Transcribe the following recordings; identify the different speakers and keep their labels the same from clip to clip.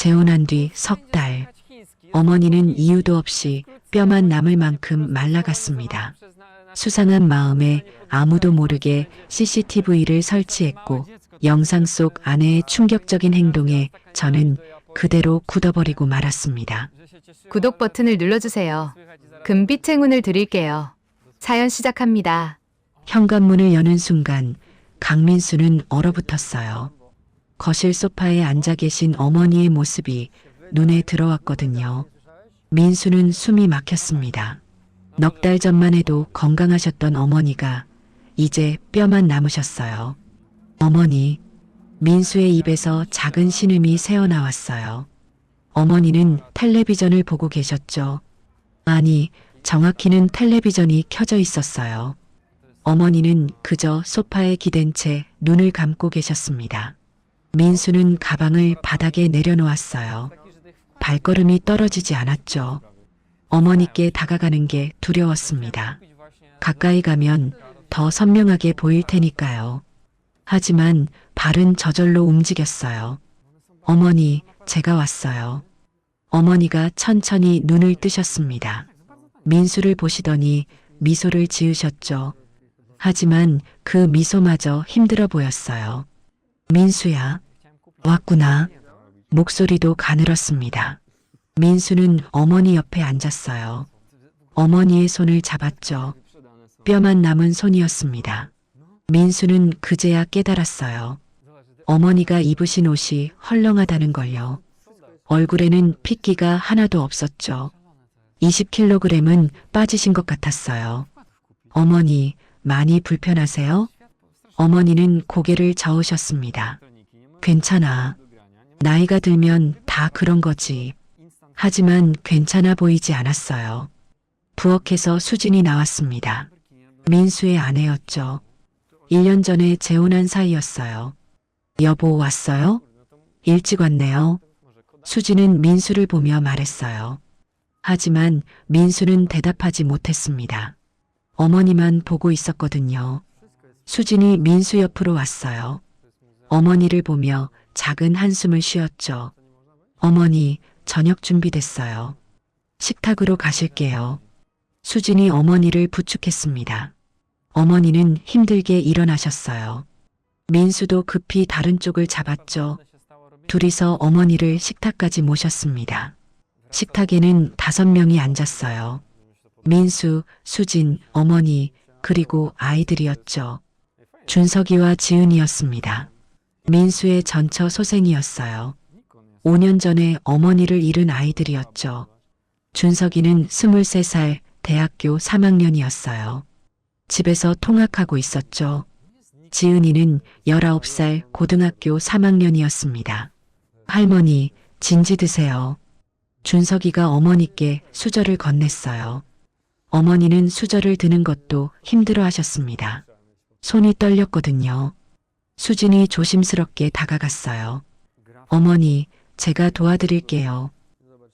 Speaker 1: 재혼한 뒤 석 달, 어머니는 이유도 없이 뼈만 남을 만큼 말라갔습니다. 수상한 마음에 아무도 모르게 CCTV를 설치했고 영상 속 아내의 충격적인 행동에 저는 그대로 굳어버리고 말았습니다.
Speaker 2: 구독 버튼을 눌러주세요. 금빛 행운을 드릴게요. 사연 시작합니다.
Speaker 1: 현관문을 여는 순간 강민수는 얼어붙었어요. 거실 소파에 앉아 계신 어머니의 모습이 눈에 들어왔거든요. 민수는 숨이 막혔습니다. 넉 달 전만 해도 건강하셨던 어머니가 이제 뼈만 남으셨어요. 어머니, 민수의 입에서 작은 신음이 새어나왔어요. 어머니는 텔레비전을 보고 계셨죠. 아니, 정확히는 텔레비전이 켜져 있었어요. 어머니는 그저 소파에 기댄 채 눈을 감고 계셨습니다. 민수는 가방을 바닥에 내려놓았어요. 발걸음이 떨어지지 않았죠. 어머니께 다가가는 게 두려웠습니다. 가까이 가면 더 선명하게 보일 테니까요. 하지만 발은 저절로 움직였어요. 어머니, 제가 왔어요. 어머니가 천천히 눈을 뜨셨습니다. 민수를 보시더니 미소를 지으셨죠. 하지만 그 미소마저 힘들어 보였어요. 민수야, 왔구나. 목소리도 가늘었습니다. 민수는 어머니 옆에 앉았어요. 어머니의 손을 잡았죠. 뼈만 남은 손이었습니다. 민수는 그제야 깨달았어요. 어머니가 입으신 옷이 헐렁하다는 걸요. 얼굴에는 핏기가 하나도 없었죠. 20kg은 빠지신 것 같았어요. 어머니, 많이 불편하세요? 어머니는 고개를 저으셨습니다. 괜찮아. 나이가 들면 다 그런 거지. 하지만 괜찮아 보이지 않았어요. 부엌에서 수진이 나왔습니다. 민수의 아내였죠. 1년 전에 재혼한 사이였어요. 여보 왔어요? 일찍 왔네요. 수진은 민수를 보며 말했어요. 하지만 민수는 대답하지 못했습니다. 어머니만 보고 있었거든요. 수진이 민수 옆으로 왔어요. 어머니를 보며 작은 한숨을 쉬었죠. 어머니, 저녁 준비됐어요. 식탁으로 가실게요. 수진이 어머니를 부축했습니다. 어머니는 힘들게 일어나셨어요. 민수도 급히 다른 쪽을 잡았죠. 둘이서 어머니를 식탁까지 모셨습니다. 식탁에는 5명이 앉았어요. 민수, 수진, 어머니, 그리고 아이들이었죠. 준석이와 지은이었습니다. 민수의 전처 소생이었어요. 5년 전에 어머니를 잃은 아이들이었죠. 준석이는 23살, 대학교 3학년이었어요. 집에서 통학하고 있었죠. 지은이는 19살, 고등학교 3학년이었습니다. 할머니, 진지 드세요. 준석이가 어머니께 수저를 건넸어요. 어머니는 수저를 드는 것도 힘들어 하셨습니다. 손이 떨렸거든요. 수진이 조심스럽게 다가갔어요. 어머니, 제가 도와드릴게요.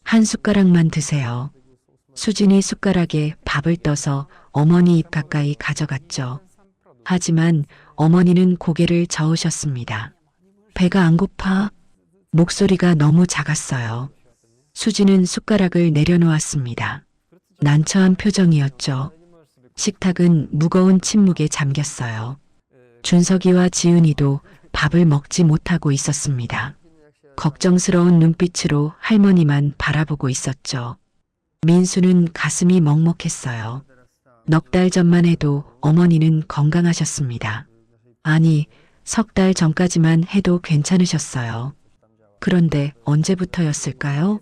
Speaker 1: 한 숟가락만 드세요. 수진이 숟가락에 밥을 떠서 어머니 입 가까이 가져갔죠. 하지만 어머니는 고개를 저으셨습니다. 배가 안 고파? 목소리가 너무 작았어요. 수진은 숟가락을 내려놓았습니다. 난처한 표정이었죠. 식탁은 무거운 침묵에 잠겼어요. 준석이와 지은이도 밥을 먹지 못하고 있었습니다. 걱정스러운 눈빛으로 할머니만 바라보고 있었죠. 민수는 가슴이 먹먹했어요. 넉 달 전만 해도 어머니는 건강하셨습니다. 아니, 석 달 전까지만 해도 괜찮으셨어요. 그런데 언제부터였을까요?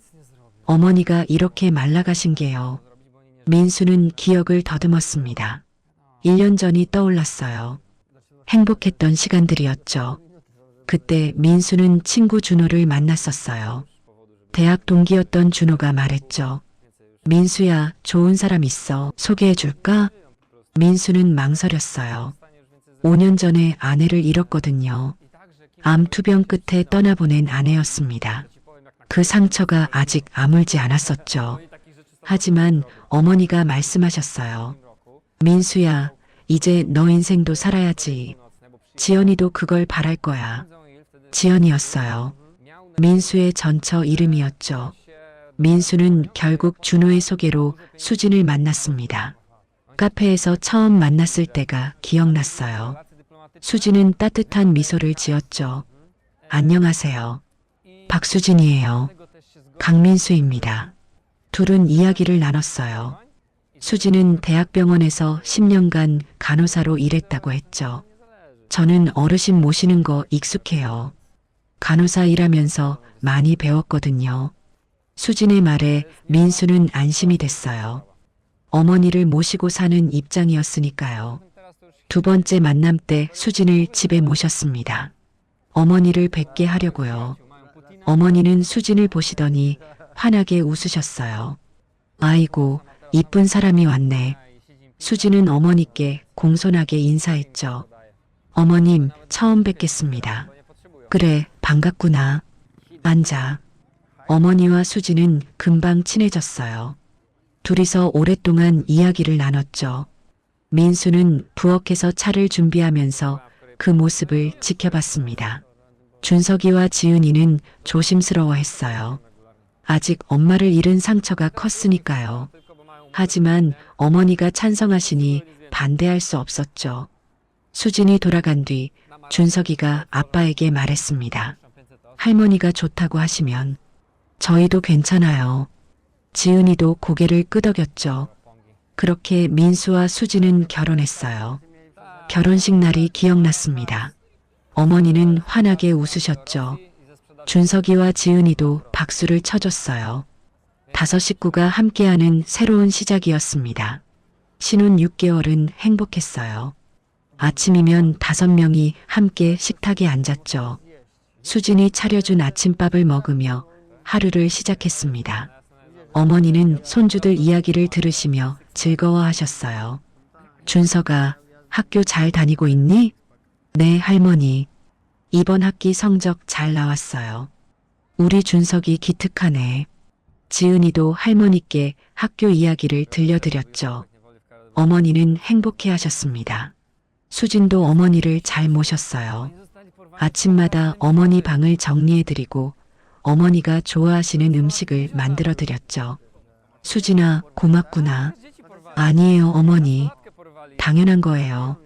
Speaker 1: 어머니가 이렇게 말라가신 게요. 민수는 기억을 더듬었습니다. 1년 전이 떠올랐어요. 행복했던 시간들이었죠. 그때 민수는 친구 준호를 만났었어요. 대학 동기였던 준호가 말했죠. 민수야, 좋은 사람 있어. 소개해 줄까? 민수는 망설였어요. 5년 전에 아내를 잃었거든요. 암 투병 끝에 떠나보낸 아내였습니다. 그 상처가 아직 아물지 않았었죠. 하지만 어머니가 말씀하셨어요. 민수야, 이제 너 인생도 살아야지. 지연이도 그걸 바랄 거야. 지연이였어요. 민수의 전처 이름이었죠. 민수는 결국 준호의 소개로 수진을 만났습니다. 카페에서 처음 만났을 때가 기억났어요. 수진은 따뜻한 미소를 지었죠. 안녕하세요. 박수진이에요. 강민수입니다. 둘은 이야기를 나눴어요. 수진은 대학병원에서 10년간 간호사로 일했다고 했죠. 저는 어르신 모시는 거 익숙해요. 간호사 일하면서 많이 배웠거든요. 수진의 말에 민수는 안심이 됐어요. 어머니를 모시고 사는 입장이었으니까요. 두 번째 만남 때 수진을 집에 모셨습니다. 어머니를 뵙게 하려고요. 어머니는 수진을 보시더니 환하게 웃으셨어요. 아이고, 이쁜 사람이 왔네. 수진은 어머니께 공손하게 인사했죠. 어머님, 처음 뵙겠습니다. 그래, 반갑구나. 앉아. 어머니와 수진은 금방 친해졌어요. 둘이서 오랫동안 이야기를 나눴죠. 민수는 부엌에서 차를 준비하면서 그 모습을 지켜봤습니다. 준석이와 지은이는 조심스러워했어요. 아직 엄마를 잃은 상처가 컸으니까요. 하지만 어머니가 찬성하시니 반대할 수 없었죠. 수진이 돌아간 뒤 준석이가 아빠에게 말했습니다. 할머니가 좋다고 하시면 저희도 괜찮아요. 지은이도 고개를 끄덕였죠. 그렇게 민수와 수진은 결혼했어요. 결혼식 날이 기억났습니다. 어머니는 환하게 웃으셨죠. 준석이와 지은이도 박수를 쳐줬어요. 5 식구가 함께하는 새로운 시작이었습니다. 신혼 6개월은 행복했어요. 아침이면 5명이 함께 식탁에 앉았죠. 수진이 차려준 아침밥을 먹으며 하루를 시작했습니다. 어머니는 손주들 이야기를 들으시며 즐거워하셨어요. 준석아, 학교 잘 다니고 있니? 네, 할머니. 이번 학기 성적 잘 나왔어요. 우리 준석이 기특하네. 지은이도 할머니께 학교 이야기를 들려드렸죠. 어머니는 행복해 하셨습니다. 수진도 어머니를 잘 모셨어요. 아침마다 어머니 방을 정리해드리고 어머니가 좋아하시는 음식을 만들어드렸죠. 수진아, 고맙구나. 아니에요, 어머니. 당연한 거예요.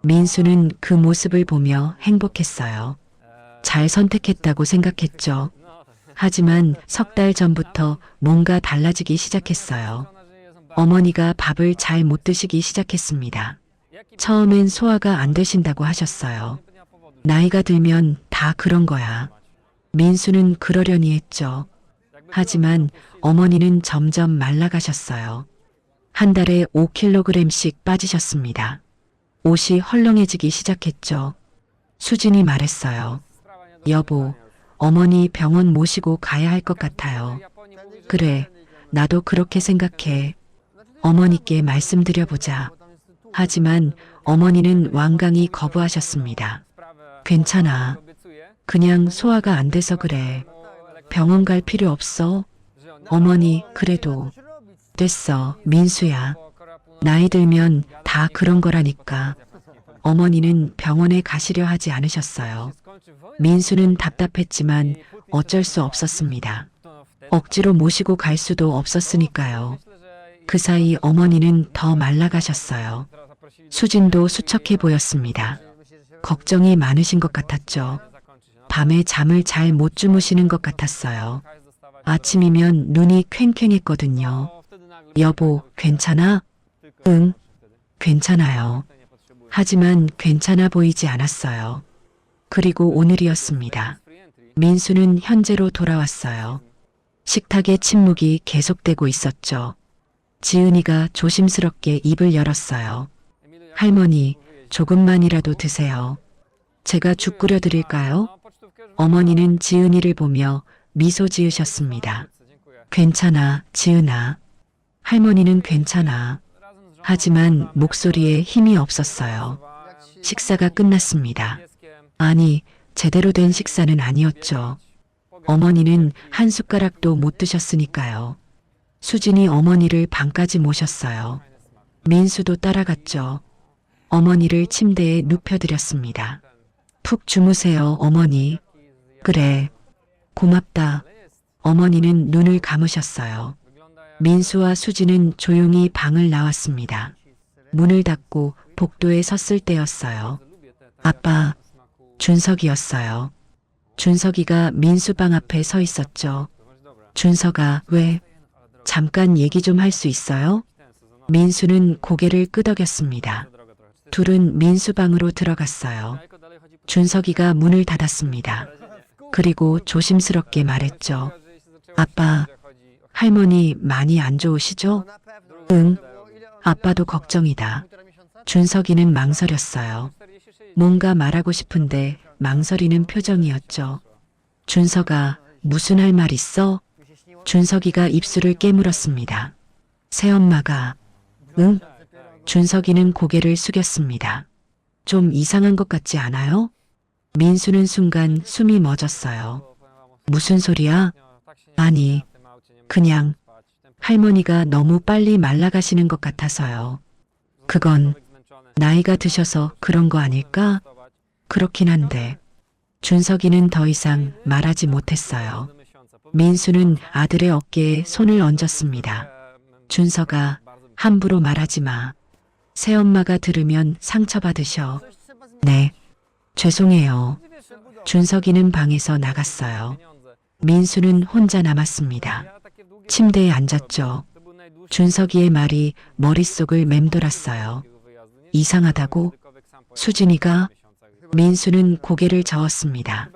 Speaker 1: 민수는 그 모습을 보며 행복했어요. 잘 선택했다고 생각했죠. 하지만 3달 전부터 뭔가 달라지기 시작했어요. 어머니가 밥을 잘 못 드시기 시작했습니다. 처음엔 소화가 안 되신다고 하셨어요. 나이가 들면 다 그런 거야. 민수는 그러려니 했죠. 하지만 어머니는 점점 말라가셨어요. 한 달에 5kg씩 빠지셨습니다. 옷이 헐렁해지기 시작했죠. 수진이 말했어요. 여보, 어머니 병원 모시고 가야 할 것 같아요. 그래, 나도 그렇게 생각해. 어머니께 말씀드려보자. 하지만 어머니는 완강히 거부하셨습니다. 괜찮아. 그냥 소화가 안 돼서 그래. 병원 갈 필요 없어. 어머니, 그래도. 됐어, 민수야. 나이 들면 다 그런 거라니까. 어머니는 병원에 가시려 하지 않으셨어요. 민수는 답답했지만 어쩔 수 없었습니다. 억지로 모시고 갈 수도 없었으니까요. 그 사이 어머니는 더 말라가셨어요. 수진도 수척해 보였습니다. 걱정이 많으신 것 같았죠. 밤에 잠을 잘 못 주무시는 것 같았어요. 아침이면 눈이 퀭퀭했거든요. 여보, 괜찮아? 응, 괜찮아요. 하지만 괜찮아 보이지 않았어요. 그리고 오늘이었습니다. 민수는 현재로 돌아왔어요. 식탁의 침묵이 계속되고 있었죠. 지은이가 조심스럽게 입을 열었어요. 할머니, 조금만이라도 드세요. 제가 죽 끓여 드릴까요? 어머니는 지은이를 보며 미소 지으셨습니다. 괜찮아, 지은아. 할머니는 괜찮아. 하지만 목소리에 힘이 없었어요. 식사가 끝났습니다. 아니, 제대로 된 식사는 아니었죠. 어머니는 한 숟가락도 못 드셨으니까요. 수진이 어머니를 방까지 모셨어요. 민수도 따라갔죠. 어머니를 침대에 눕혀드렸습니다. 푹 주무세요, 어머니. 그래. 고맙다. 어머니는 눈을 감으셨어요. 민수와 수지는 조용히 방을 나왔습니다. 문을 닫고 복도에 섰을 때였어요. 아빠, 준석이었어요. 준석이가 민수 방 앞에 서 있었죠. 준석아, 왜? 잠깐 얘기 좀 할 수 있어요? 민수는 고개를 끄덕였습니다. 둘은 민수 방으로 들어갔어요. 준석이가 문을 닫았습니다. 그리고 조심스럽게 말했죠. 아빠, 할머니 많이 안 좋으시죠? 응, 아빠도 걱정이다. 준석이는 망설였어요. 뭔가 말하고 싶은데 망설이는 표정이었죠. 준석아, 무슨 할 말 있어? 준석이가 입술을 깨물었습니다. 새엄마가, 응? 준석이는 고개를 숙였습니다. 좀 이상한 것 같지 않아요? 민수는 순간 숨이 멎었어요. 무슨 소리야? 아니, 그냥 할머니가 너무 빨리 말라가시는 것 같아서요. 그건 나이가 드셔서 그런 거 아닐까? 그렇긴 한데. 준석이는 더 이상 말하지 못했어요. 민수는 아들의 어깨에 손을 얹었습니다. 준석아, 함부로 말하지 마. 새엄마가 들으면 상처받으셔. 네, 죄송해요. 준석이는 방에서 나갔어요. 민수는 혼자 남았습니다. 침대에 앉았죠. 준석이의 말이 머릿속을 맴돌았어요. 이상하다고? 수진이가? 민수는 고개를 저었습니다.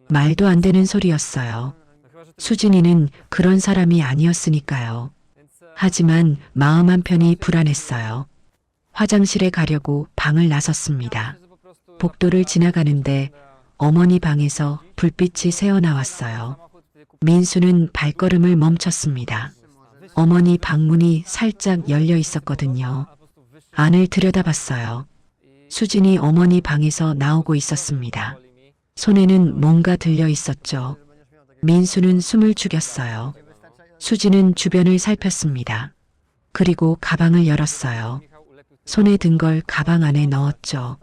Speaker 1: 말도 안 되는 소리였어요. 수진이는 그런 사람이 아니었으니까요. 하지만 마음 한편이 불안했어요. 화장실에 가려고 방을 나섰습니다. 복도를 지나가는데 어머니 방에서 불빛이 새어나왔어요. 민수는 발걸음을 멈췄습니다. 어머니 방문이 살짝 열려 있었거든요. 안을 들여다봤어요. 수진이 어머니 방에서 나오고 있었습니다. 손에는 뭔가 들려 있었죠. 민수는 숨을 죽였어요. 수진은 주변을 살폈습니다. 그리고 가방을 열었어요. 손에 든 걸 가방 안에 넣었죠.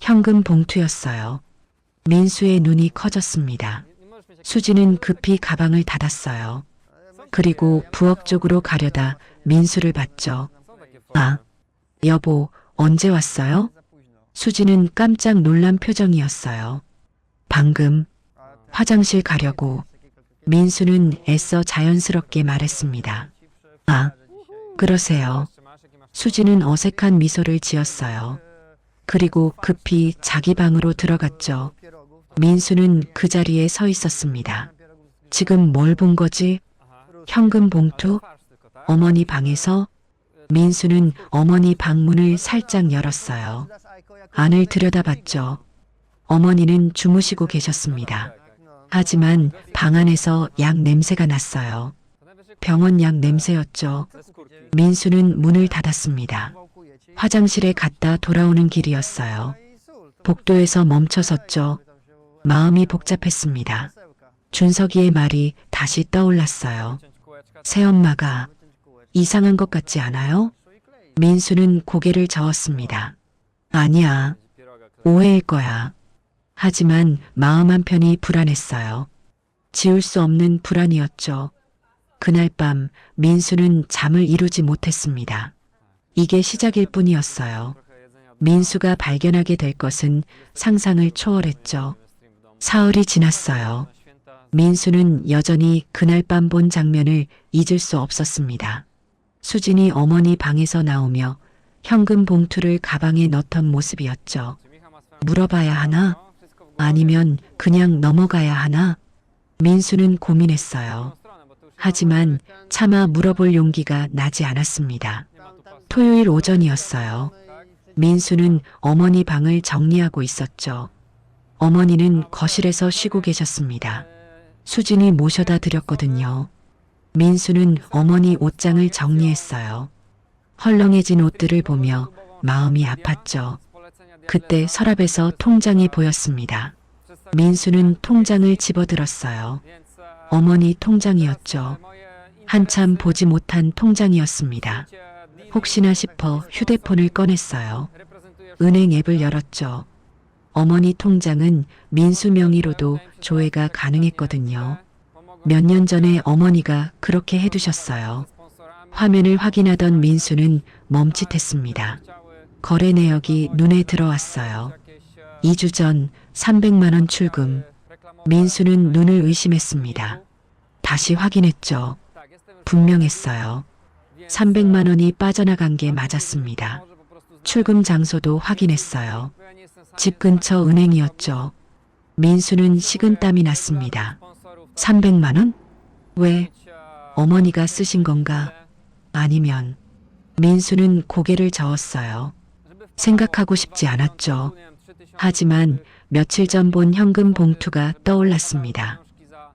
Speaker 1: 현금 봉투였어요. 민수의 눈이 커졌습니다. 수진은 급히 가방을 닫았어요. 그리고 부엌 쪽으로 가려다 민수를 봤죠. 아, 여보, 언제 왔어요? 수진은 깜짝 놀란 표정이었어요. 방금 화장실 가려고. 민수는 애써 자연스럽게 말했습니다. 아, 그러세요. 수진은 어색한 미소를 지었어요. 그리고 급히 자기 방으로 들어갔죠. 민수는 그 자리에 서 있었습니다. 지금 뭘 본 거지? 현금 봉투? 어머니 방에서? 민수는 어머니 방문을 살짝 열었어요. 안을 들여다봤죠. 어머니는 주무시고 계셨습니다. 하지만 방 안에서 약 냄새가 났어요. 병원 약 냄새였죠. 민수는 문을 닫았습니다. 화장실에 갔다 돌아오는 길이었어요. 복도에서 멈춰섰죠. 마음이 복잡했습니다. 준석이의 말이 다시 떠올랐어요. 새엄마가 이상한 것 같지 않아요? 민수는 고개를 저었습니다. 아니야. 오해일 거야. 하지만 마음 한편이 불안했어요. 지울 수 없는 불안이었죠. 그날 밤 민수는 잠을 이루지 못했습니다. 이게 시작일 뿐이었어요. 민수가 발견하게 될 것은 상상을 초월했죠. 사흘이 지났어요. 민수는 여전히 그날 밤 본 장면을 잊을 수 없었습니다. 수진이 어머니 방에서 나오며 현금 봉투를 가방에 넣던 모습이었죠. 물어봐야 하나? 아니면 그냥 넘어가야 하나? 민수는 고민했어요. 하지만 차마 물어볼 용기가 나지 않았습니다. 토요일 오전이었어요. 민수는 어머니 방을 정리하고 있었죠. 어머니는 거실에서 쉬고 계셨습니다. 수진이 모셔다 드렸거든요. 민수는 어머니 옷장을 정리했어요. 헐렁해진 옷들을 보며 마음이 아팠죠. 그때 서랍에서 통장이 보였습니다. 민수는 통장을 집어들었어요. 어머니 통장이었죠. 한참 보지 못한 통장이었습니다. 혹시나 싶어 휴대폰을 꺼냈어요. 은행 앱을 열었죠. 어머니 통장은 민수 명의로도 조회가 가능했거든요. 몇 년 전에 어머니가 그렇게 해두셨어요. 화면을 확인하던 민수는 멈칫했습니다. 거래 내역이 눈에 들어왔어요. 2주 전 300만 원 출금. 민수는 눈을 의심했습니다. 다시 확인했죠. 분명했어요. 300만 원이 빠져나간 게 맞았습니다. 출금 장소도 확인했어요. 집 근처 은행이었죠. 민수는 식은땀이 났습니다. 300만 원? 왜? 어머니가 쓰신 건가? 아니면 민수는 고개를 저었어요. 생각하고 싶지 않았죠. 하지만 며칠 전 본 현금 봉투가 떠올랐습니다.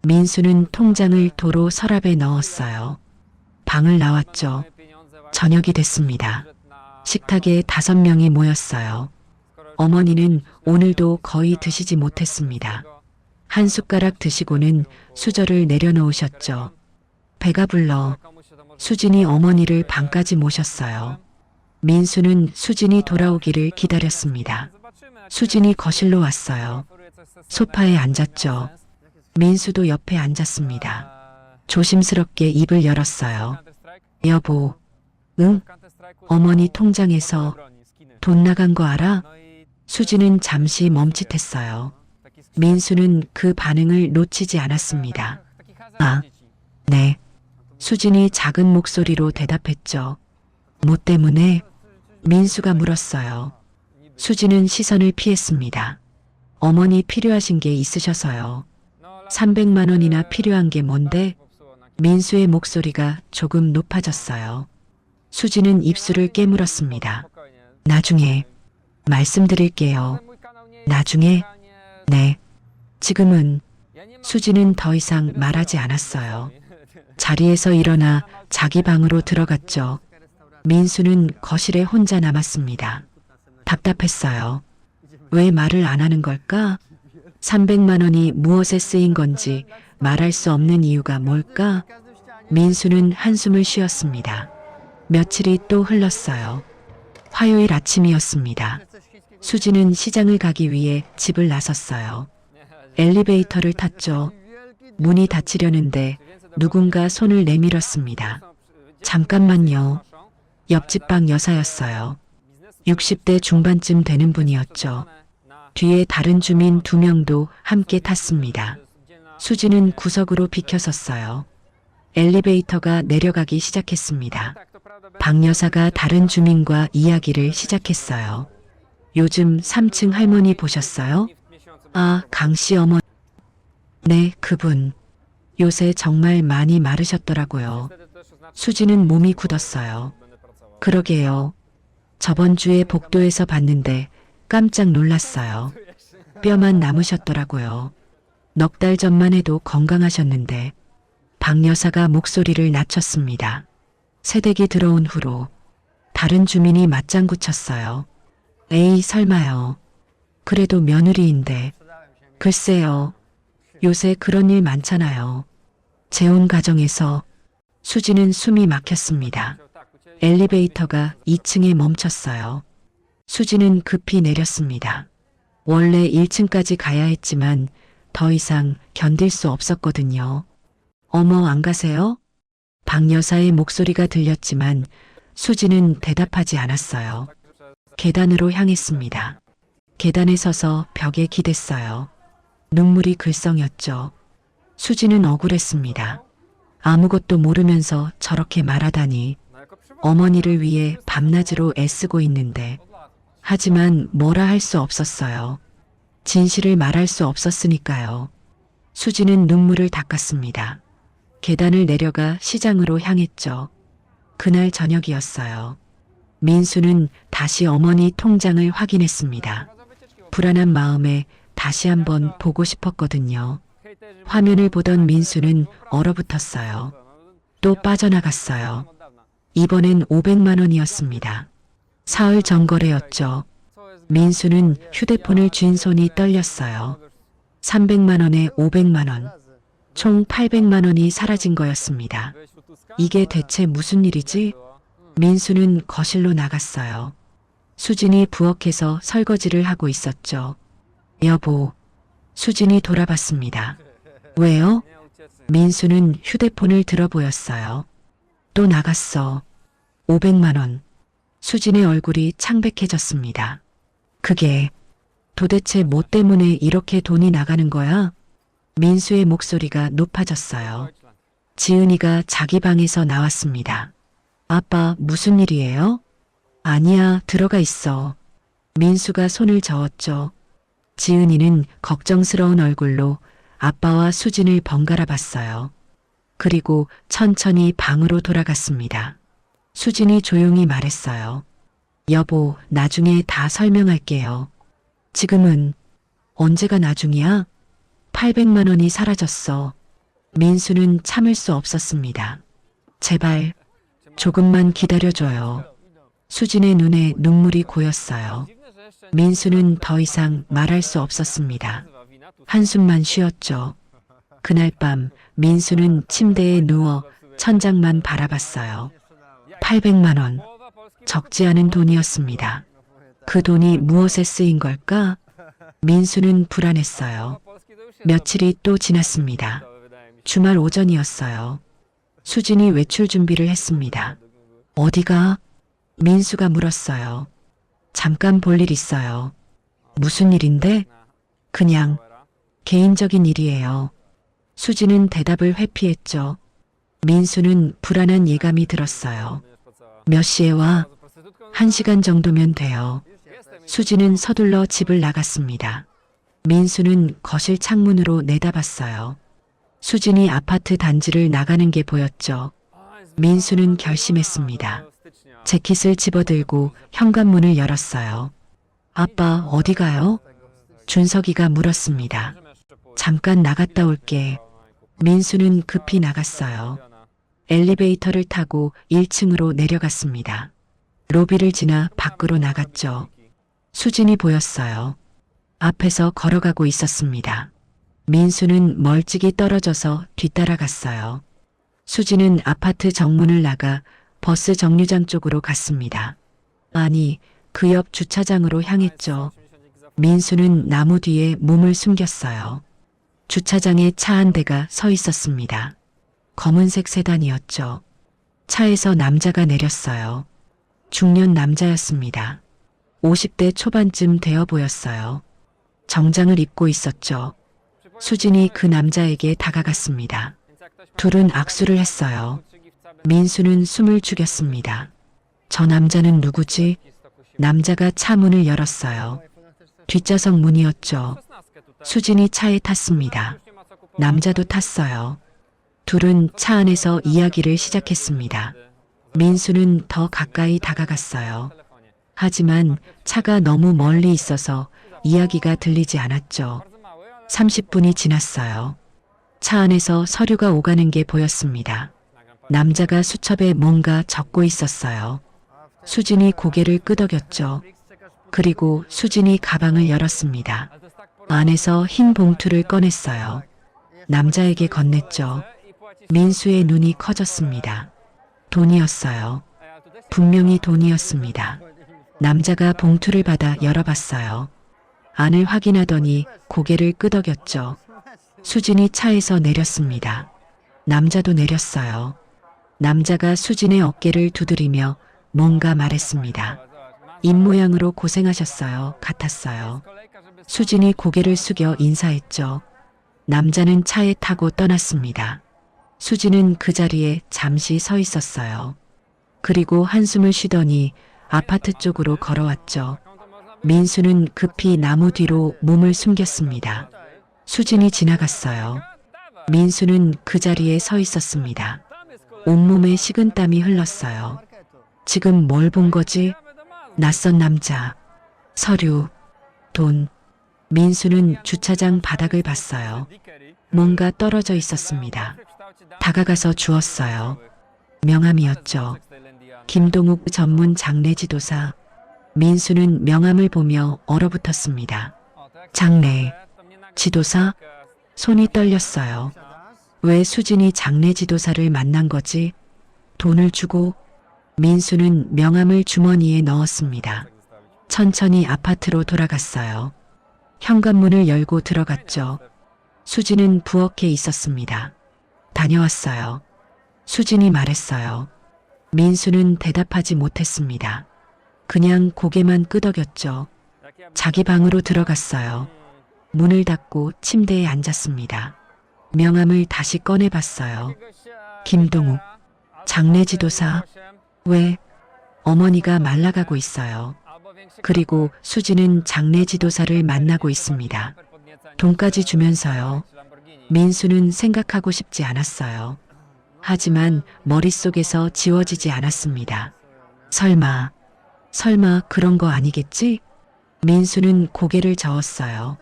Speaker 1: 민수는 통장을 도로 서랍에 넣었어요. 방을 나왔죠. 저녁이 됐습니다. 식탁에 5명이 모였어요. 어머니는 오늘도 거의 드시지 못했습니다. 한 숟가락 드시고는 수저를 내려놓으셨죠. 배가 불러 수진이 어머니를 방까지 모셨어요. 민수는 수진이 돌아오기를 기다렸습니다. 수진이 거실로 왔어요. 소파에 앉았죠. 민수도 옆에 앉았습니다. 조심스럽게 입을 열었어요. 여보, 응? 어머니 통장에서 돈 나간 거 알아? 수진은 잠시 멈칫했어요. 민수는 그 반응을 놓치지 않았습니다. 아, 네. 수진이 작은 목소리로 대답했죠. 뭐 때문에? 민수가 물었어요. 수진은 시선을 피했습니다. 어머니 필요하신 게 있으셔서요. 300만 원이나 필요한 게 뭔데? 민수의 목소리가 조금 높아졌어요. 수진은 입술을 깨물었습니다. 나중에 말씀드릴게요. 나중에? 네. 지금은 수진은 더 이상 말하지 않았어요. 자리에서 일어나 자기 방으로 들어갔죠. 민수는 거실에 혼자 남았습니다. 답답했어요. 왜 말을 안 하는 걸까? 300만 원이 무엇에 쓰인 건지 말할 수 없는 이유가 뭘까? 민수는 한숨을 쉬었습니다. 며칠이 또 흘렀어요. 화요일 아침이었습니다. 수지는 시장을 가기 위해 집을 나섰어요. 엘리베이터를 탔죠. 문이 닫히려는데 누군가 손을 내밀었습니다. 잠깐만요. 옆집 방 여사였어요. 60대 중반쯤 되는 분이었죠. 뒤에 다른 주민 2명도 함께 탔습니다. 수지는 구석으로 비켜섰어요. 엘리베이터가 내려가기 시작했습니다. 박 여사가 다른 주민과 이야기를 시작했어요. 요즘 3층 할머니 보셨어요? 아, 강씨 어머니. 네, 그분. 요새 정말 많이 마르셨더라고요. 수지는 몸이 굳었어요. 그러게요. 저번 주에 복도에서 봤는데 깜짝 놀랐어요. 뼈만 남으셨더라고요. 넉 달 전만 해도 건강하셨는데. 박 여사가 목소리를 낮췄습니다. 새댁이 들어온 후로 다른 주민이 맞장구 쳤어요. 에이, 설마요. 그래도 며느리인데. 글쎄요. 요새 그런 일 많잖아요. 재혼 가정에서. 수지는 숨이 막혔습니다. 엘리베이터가 2층에 멈췄어요. 수지는 급히 내렸습니다. 원래 1층까지 가야 했지만 더 이상 견딜 수 없었거든요. 어머, 안 가세요? 박 여사의 목소리가 들렸지만 수지는 대답하지 않았어요. 계단으로 향했습니다. 계단에 서서 벽에 기댔어요. 눈물이 글썽였죠. 수지는 억울했습니다. 아무것도 모르면서 저렇게 말하다니. 어머니를 위해 밤낮으로 애쓰고 있는데. 하지만 뭐라 할 수 없었어요. 진실을 말할 수 없었으니까요. 수지는 눈물을 닦았습니다. 계단을 내려가 시장으로 향했죠. 그날 저녁이었어요. 민수는 다시 어머니 통장을 확인했습니다. 불안한 마음에 다시 한번 보고 싶었거든요. 화면을 보던 민수는 얼어붙었어요. 또 빠져나갔어요. 이번엔 500만 원이었습니다. 사흘 전 거래였죠. 민수는 휴대폰을 쥔 손이 떨렸어요. 300만 원에 500만 원. 총 800만 원이 사라진 거였습니다. 이게 대체 무슨 일이지? 민수는 거실로 나갔어요. 수진이 부엌에서 설거지를 하고 있었죠. 여보, 수진이 돌아봤습니다. 왜요? 민수는 휴대폰을 들어 보였어요. 또 나갔어. 500만 원. 수진의 얼굴이 창백해졌습니다. 그게 도대체 뭐 때문에 이렇게 돈이 나가는 거야? 민수의 목소리가 높아졌어요. 지은이가 자기 방에서 나왔습니다. 아빠, 무슨 일이에요? 아니야, 들어가 있어. 민수가 손을 저었죠. 지은이는 걱정스러운 얼굴로 아빠와 수진을 번갈아 봤어요. 그리고 천천히 방으로 돌아갔습니다. 수진이 조용히 말했어요. 여보, 나중에 다 설명할게요. 지금은 언제가 나중이야? 800만 원이 사라졌어. 민수는 참을 수 없었습니다. 제발 조금만 기다려줘요. 수진의 눈에 눈물이 고였어요. 민수는 더 이상 말할 수 없었습니다. 한숨만 쉬었죠. 그날 밤 민수는 침대에 누워 천장만 바라봤어요. 800만 원. 적지 않은 돈이었습니다. 그 돈이 무엇에 쓰인 걸까? 민수는 불안했어요. 며칠이 또 지났습니다. 주말 오전이었어요. 수진이 외출 준비를 했습니다. 어디가? 민수가 물었어요. 잠깐 볼 일 있어요. 무슨 일인데? 그냥 개인적인 일이에요. 수진은 대답을 회피했죠. 민수는 불안한 예감이 들었어요. 몇 시에 와? 1시간 정도면 돼요. 수진은 서둘러 집을 나갔습니다. 민수는 거실 창문으로 내다봤어요. 수진이 아파트 단지를 나가는 게 보였죠. 민수는 결심했습니다. 재킷을 집어들고 현관문을 열었어요. 아빠, 어디 가요? 준석이가 물었습니다. 잠깐 나갔다 올게. 민수는 급히 나갔어요. 엘리베이터를 타고 1층으로 내려갔습니다. 로비를 지나 밖으로 나갔죠. 수진이 보였어요. 앞에서 걸어가고 있었습니다. 민수는 멀찍이 떨어져서 뒤따라갔어요. 수진은 아파트 정문을 나가 버스 정류장 쪽으로 갔습니다. 아니, 그 옆 주차장으로 향했죠. 민수는 나무 뒤에 몸을 숨겼어요. 주차장에 차 한 대가 서 있었습니다. 검은색 세단이었죠. 차에서 남자가 내렸어요. 중년 남자였습니다. 50대 초반쯤 되어 보였어요. 정장을 입고 있었죠. 수진이 그 남자에게 다가갔습니다. 둘은 악수를 했어요. 민수는 숨을 죽였습니다. 저 남자는 누구지? 남자가 차 문을 열었어요. 뒷좌석 문이었죠. 수진이 차에 탔습니다. 남자도 탔어요. 둘은 차 안에서 이야기를 시작했습니다. 민수는 더 가까이 다가갔어요. 하지만 차가 너무 멀리 있어서 이야기가 들리지 않았죠. 30분이 지났어요. 차 안에서 서류가 오가는 게 보였습니다. 남자가 수첩에 뭔가 적고 있었어요. 수진이 고개를 끄덕였죠. 그리고 수진이 가방을 열었습니다. 안에서 흰 봉투를 꺼냈어요. 남자에게 건넸죠. 민수의 눈이 커졌습니다. 돈이었어요. 분명히 돈이었습니다. 남자가 봉투를 받아 열어봤어요. 안을 확인하더니 고개를 끄덕였죠. 수진이 차에서 내렸습니다. 남자도 내렸어요. 남자가 수진의 어깨를 두드리며 뭔가 말했습니다. 입모양으로 고생하셨어요. 같았어요. 수진이 고개를 숙여 인사했죠. 남자는 차에 타고 떠났습니다. 수진은 그 자리에 잠시 서 있었어요. 그리고 한숨을 쉬더니 아파트 쪽으로 걸어왔죠. 민수는 급히 나무 뒤로 몸을 숨겼습니다. 수진이 지나갔어요. 민수는 그 자리에 서 있었습니다. 온몸에 식은땀이 흘렀어요. 지금 뭘 본 거지? 낯선 남자, 서류, 돈. 민수는 주차장 바닥을 봤어요. 뭔가 떨어져 있었습니다. 다가가서 주웠어요. 명함이었죠. 김동욱 전문 장례지도사. 민수는 명함을 보며 얼어붙었습니다. 장례, 지도사? 손이 떨렸어요. 왜 수진이 장례지도사를 만난 거지? 돈을 주고? 민수는 명함을 주머니에 넣었습니다. 천천히 아파트로 돌아갔어요. 현관문을 열고 들어갔죠. 수진은 부엌에 있었습니다. 다녀왔어요. 수진이 말했어요. 민수는 대답하지 못했습니다. 그냥 고개만 끄덕였죠. 자기 방으로 들어갔어요. 문을 닫고 침대에 앉았습니다. 명함을 다시 꺼내봤어요. 김동욱, 장례지도사, 왜? 어머니가 말라가고 있어요. 그리고 수지는 장례지도사를 만나고 있습니다. 돈까지 주면서요. 민수는 생각하고 싶지 않았어요. 하지만 머릿속에서 지워지지 않았습니다. 설마 그런 거 아니겠지? 민수는 고개를 저었어요.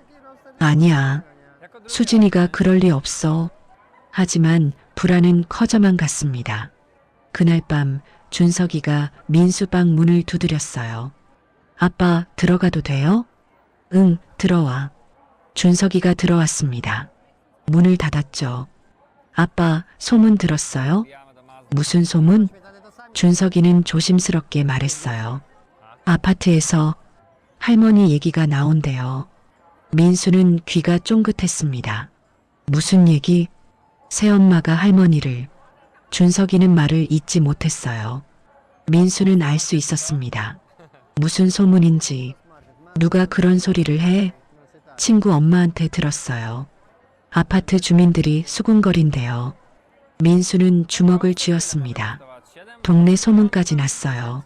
Speaker 1: 아니야. 수진이가 그럴 리 없어. 하지만 불안은 커져만 갔습니다. 그날 밤 준석이가 민수 방 문을 두드렸어요. 아빠, 들어가도 돼요? 응, 들어와. 준석이가 들어왔습니다. 문을 닫았죠. 아빠, 소문 들었어요? 무슨 소문? 준석이는 조심스럽게 말했어요. 아파트에서 할머니 얘기가 나온대요. 민수는 귀가 쫑긋했습니다. 무슨 얘기? 새엄마가 할머니를. 준석이는 말을 잇지 못했어요. 민수는 알 수 있었습니다. 무슨 소문인지. 누가 그런 소리를 해? 친구 엄마한테 들었어요. 아파트 주민들이 수군거린대요. 민수는 주먹을 쥐었습니다. 동네 소문까지 났어요.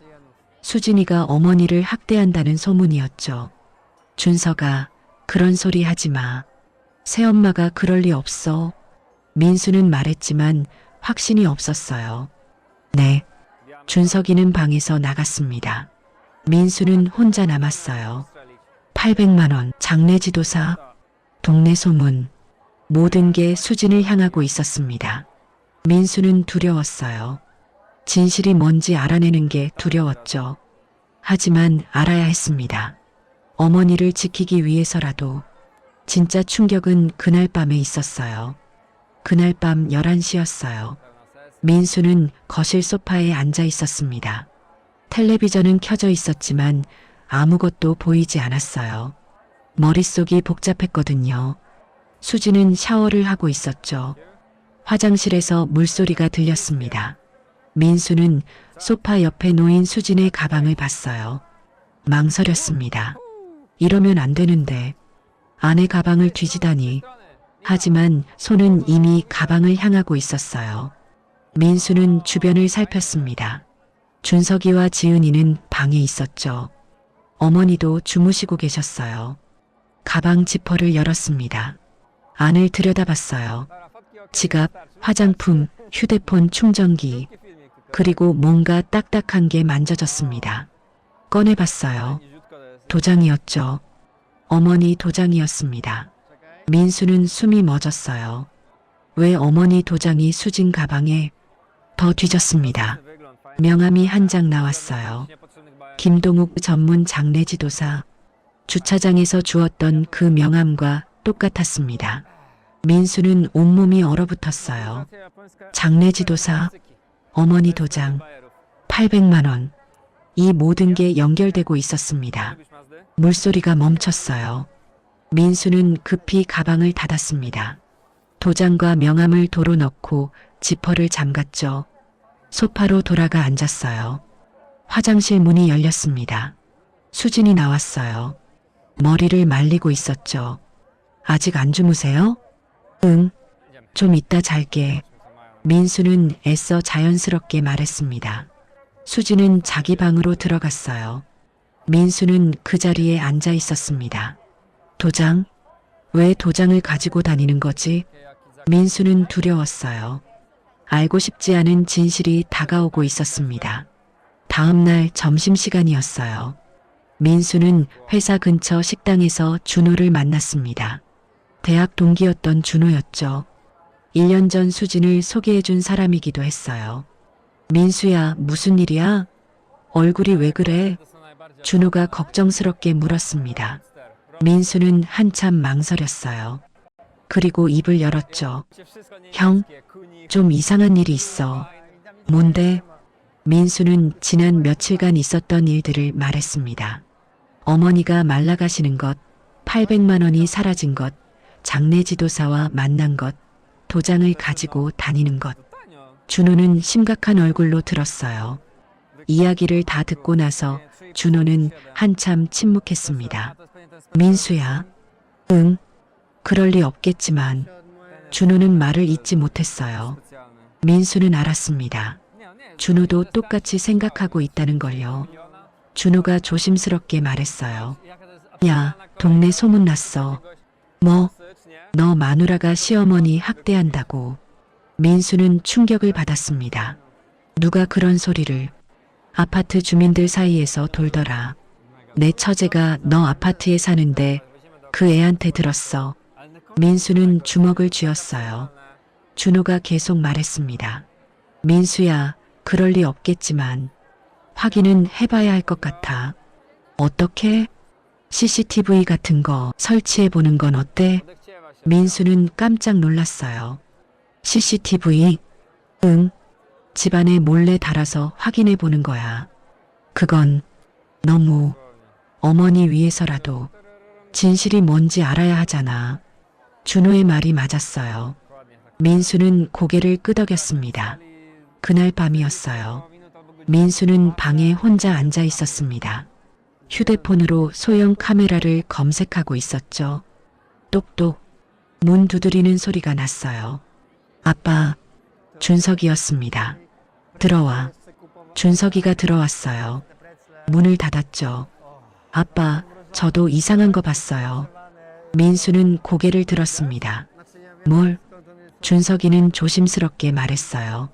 Speaker 1: 수진이가 어머니를 학대한다는 소문이었죠. 준서가 그런 소리 하지 마. 새엄마가 그럴 리 없어. 민수는 말했지만 확신이 없었어요. 네. 준석이는 방에서 나갔습니다. 민수는 혼자 남았어요. 800만 원, 장례지도사, 동네 소문. 모든 게 수진을 향하고 있었습니다. 민수는 두려웠어요. 진실이 뭔지 알아내는 게 두려웠죠. 하지만 알아야 했습니다. 어머니를 지키기 위해서라도. 진짜 충격은 그날 밤에 있었어요. 그날 밤 11시였어요. 민수는 거실 소파에 앉아 있었습니다. 텔레비전은 켜져 있었지만 아무것도 보이지 않았어요. 머릿속이 복잡했거든요. 수지는 샤워를 하고 있었죠. 화장실에서 물소리가 들렸습니다. 민수는 소파 옆에 놓인 수진의 가방을 봤어요. 망설였습니다. 이러면 안 되는데. 아내 가방을 뒤지다니. 하지만 손은 이미 가방을 향하고 있었어요. 민수는 주변을 살폈습니다. 준석이와 지은이는 방에 있었죠. 어머니도 주무시고 계셨어요. 가방 지퍼를 열었습니다. 안을 들여다봤어요. 지갑, 화장품, 휴대폰 충전기, 그리고 뭔가 딱딱한 게 만져졌습니다. 꺼내봤어요. 도장이었죠. 어머니 도장이었습니다. 민수는 숨이 멎었어요. 왜 어머니 도장이 수진 가방에? 더 뒤졌습니다. 명함이 한 장 나왔어요. 김동욱 전문 장례지도사. 주차장에서 주었던 그 명함과 똑같았습니다. 민수는 온몸이 얼어붙었어요. 장례지도사, 어머니 도장, 800만 원. 이 모든 게 연결되고 있었습니다. 물소리가 멈췄어요. 민수는 급히 가방을 닫았습니다. 도장과 명함을 도로 넣고 지퍼를 잠갔죠. 소파로 돌아가 앉았어요. 화장실 문이 열렸습니다. 수진이 나왔어요. 머리를 말리고 있었죠. 아직 안 주무세요? 응, 좀 이따 잘게. 민수는 애써 자연스럽게 말했습니다. 수진은 자기 방으로 들어갔어요. 민수는 그 자리에 앉아 있었습니다. 도장? 왜 도장을 가지고 다니는 거지? 민수는 두려웠어요. 알고 싶지 않은 진실이 다가오고 있었습니다. 다음 날 점심시간이었어요. 민수는 회사 근처 식당에서 준호를 만났습니다. 대학 동기였던 준호였죠. 1년 전 수진을 소개해준 사람이기도 했어요. 민수야, 무슨 일이야? 얼굴이 왜 그래? 준호가 걱정스럽게 물었습니다. 민수는 한참 망설였어요. 그리고 입을 열었죠. 형, 좀 이상한 일이 있어. 뭔데? 민수는 지난 며칠간 있었던 일들을 말했습니다. 어머니가 말라가시는 것, 800만 원이 사라진 것, 장례 지도사와 만난 것, 도장을 가지고 다니는 것. 준호는 심각한 얼굴로 들었어요. 이야기를 다 듣고 나서 준호는 한참 침묵했습니다. 민수야, 응, 그럴 리 없겠지만 준호는 말을 잇지 못했어요. 민수는 알았습니다. 준호도 똑같이 생각하고 있다는 걸요. 준호가 조심스럽게 말했어요. 야, 동네 소문났어. 뭐? 너 마누라가 시어머니 학대한다고. 민수는 충격을 받았습니다. 누가 그런 소리를. 아파트 주민들 사이에서 돌더라. 내 처제가 너 아파트에 사는데 그 애한테 들었어. 민수는 주먹을 쥐었어요. 준호가 계속 말했습니다. 민수야, 그럴 리 없겠지만 확인은 해봐야 할 것 같아. 어떻게? CCTV 같은 거 설치해 보는 건 어때? 민수는 깜짝 놀랐어요. CCTV? 응. 집안에 몰래 달아서 확인해 보는 거야. 그건 너무 어머니 위해서라도 진실이 뭔지 알아야 하잖아. 준호의 말이 맞았어요. 민수는 고개를 끄덕였습니다. 그날 밤이었어요. 민수는 방에 혼자 앉아 있었습니다. 휴대폰으로 소형 카메라를 검색하고 있었죠. 똑똑. 문 두드리는 소리가 났어요. 아빠, 준석이었습니다. 들어와. 준석이가 들어왔어요. 문을 닫았죠. 아빠, 저도 이상한 거 봤어요. 민수는 고개를 들었습니다. 뭘? 준석이는 조심스럽게 말했어요.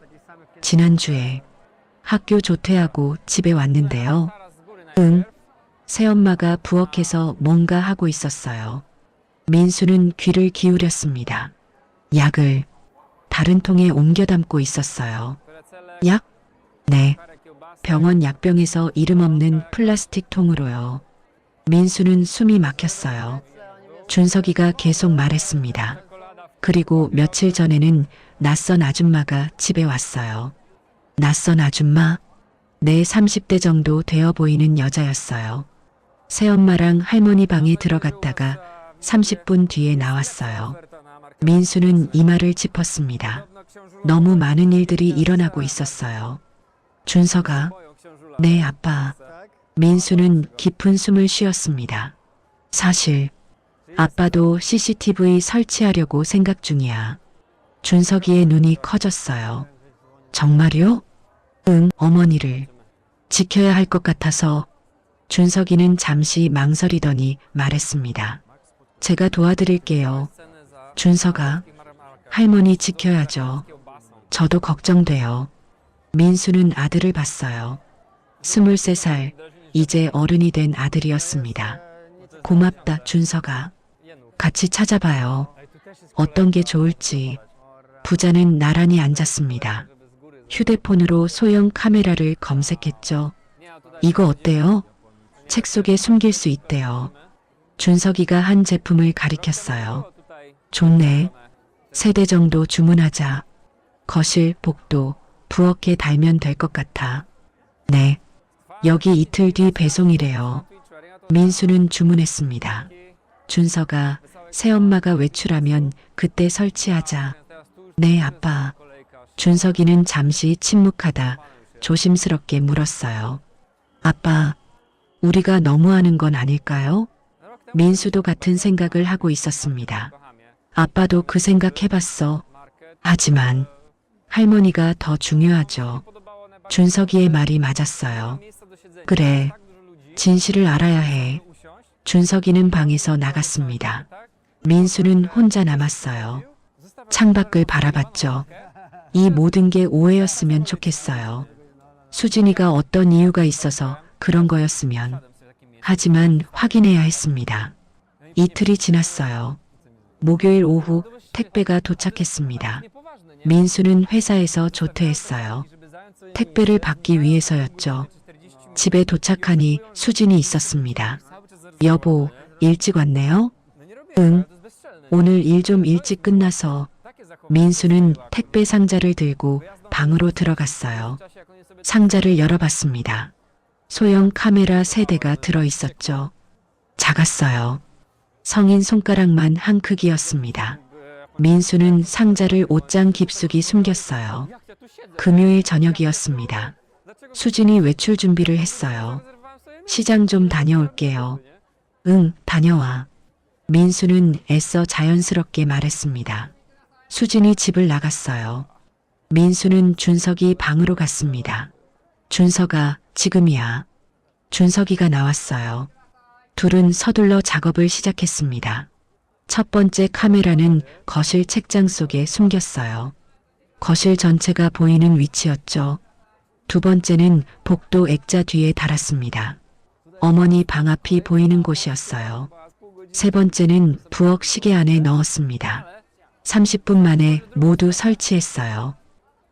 Speaker 1: 지난주에 학교 조퇴하고 집에 왔는데요. 응. 새엄마가 부엌에서 뭔가 하고 있었어요. 민수는 귀를 기울였습니다. 약을 다른 통에 옮겨 담고 있었어요. 약? 네. 병원 약병에서 이름 없는 플라스틱 통으로요. 민수는 숨이 막혔어요. 준석이가 계속 말했습니다. 그리고 며칠 전에는 낯선 아줌마가 집에 왔어요. 낯선 아줌마? 내 30대 정도 되어 보이는 여자였어요. 새엄마랑 할머니 방에 들어갔다가 30분 뒤에 나왔어요. 민수는 이마를 짚었습니다. 너무 많은 일들이 일어나고 있었어요. 준석아, 네 아빠. 민수는 깊은 숨을 쉬었습니다. 사실 아빠도 CCTV 설치하려고 생각 중이야. 준석이의 눈이 커졌어요. 정말요? 응, 어머니를 지켜야 할 것 같아서. 준석이는 잠시 망설이더니 말했습니다. 제가 도와드릴게요. 준석아, 할머니 지켜야죠. 저도 걱정돼요. 민수는 아들을 봤어요. 23살, 이제 어른이 된 아들이었습니다. 고맙다, 준석아. 같이 찾아봐요. 어떤 게 좋을지. 부자는 나란히 앉았습니다. 휴대폰으로 소형 카메라를 검색했죠. 이거 어때요? 책 속에 숨길 수 있대요. 준석이가 한 제품을 가리켰어요. 좋네. 3대 정도 주문하자. 거실, 복도, 부엌에 달면 될 것 같아. 네. 여기 이틀 뒤 배송이래요. 민수는 주문했습니다. 준서가 새엄마가 외출하면 그때 설치하자. 네, 아빠. 준석이는 잠시 침묵하다 조심스럽게 물었어요. 아빠, 우리가 너무하는 건 아닐까요? 민수도 같은 생각을 하고 있었습니다. 아빠도 그 생각 해봤어. 하지만 할머니가 더 중요하죠. 준석이의 말이 맞았어요. 그래, 진실을 알아야 해. 준석이는 방에서 나갔습니다. 민수는 혼자 남았어요. 창밖을 바라봤죠. 이 모든 게 오해였으면 좋겠어요. 수진이가 어떤 이유가 있어서 그런 거였으면. 하지만 확인해야 했습니다. 이틀이 지났어요. 목요일 오후 택배가 도착했습니다. 민수는 회사에서 조퇴했어요. 택배를 받기 위해서였죠. 집에 도착하니 수진이 있었습니다. 여보, 일찍 왔네요? 응. 오늘 일 좀 일찍 끝나서. 민수는 택배 상자를 들고 방으로 들어갔어요. 상자를 열어봤습니다. 소형 카메라 3대가 들어있었죠. 작았어요. 성인 손가락만 한 크기였습니다. 민수는 상자를 옷장 깊숙이 숨겼어요. 금요일 저녁이었습니다. 수진이 외출 준비를 했어요. 시장 좀 다녀올게요. 응, 다녀와. 민수는 애써 자연스럽게 말했습니다. 수진이 집을 나갔어요. 민수는 준석이 방으로 갔습니다. 준석아, 지금이야. 준석이가 나왔어요. 둘은 서둘러 작업을 시작했습니다. 첫 번째 카메라는 거실 책장 속에 숨겼어요. 거실 전체가 보이는 위치였죠. 두 번째는 복도 액자 뒤에 달았습니다. 어머니 방 앞이 보이는 곳이었어요. 세 번째는 부엌 시계 안에 넣었습니다. 30분 만에 모두 설치했어요.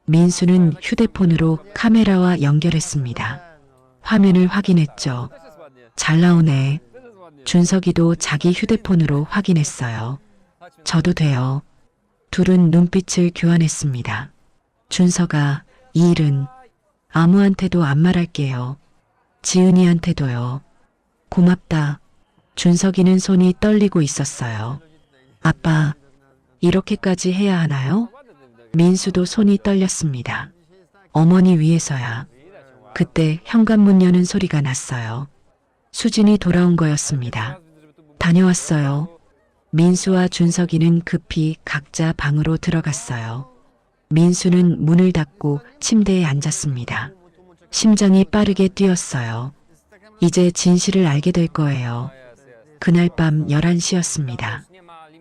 Speaker 1: 민수는 휴대폰으로 카메라와 연결했습니다. 화면을 확인했죠. 잘 나오네. 준석이도 자기 휴대폰으로 확인했어요. 저도 돼요. 둘은 눈빛을 교환했습니다. 준석아, 이 일은 아무한테도 안 말할게요. 지은이한테도요. 고맙다. 준석이는 손이 떨리고 있었어요. 아빠, 이렇게까지 해야 하나요? 민수도 손이 떨렸습니다. 어머니 위해서야. 그때 현관문 여는 소리가 났어요. 수진이 돌아온 거였습니다. 다녀왔어요. 민수와 준석이는 급히 각자 방으로 들어갔어요. 민수는 문을 닫고 침대에 앉았습니다. 심장이 빠르게 뛰었어요. 이제 진실을 알게 될 거예요. 그날 밤 11시였습니다.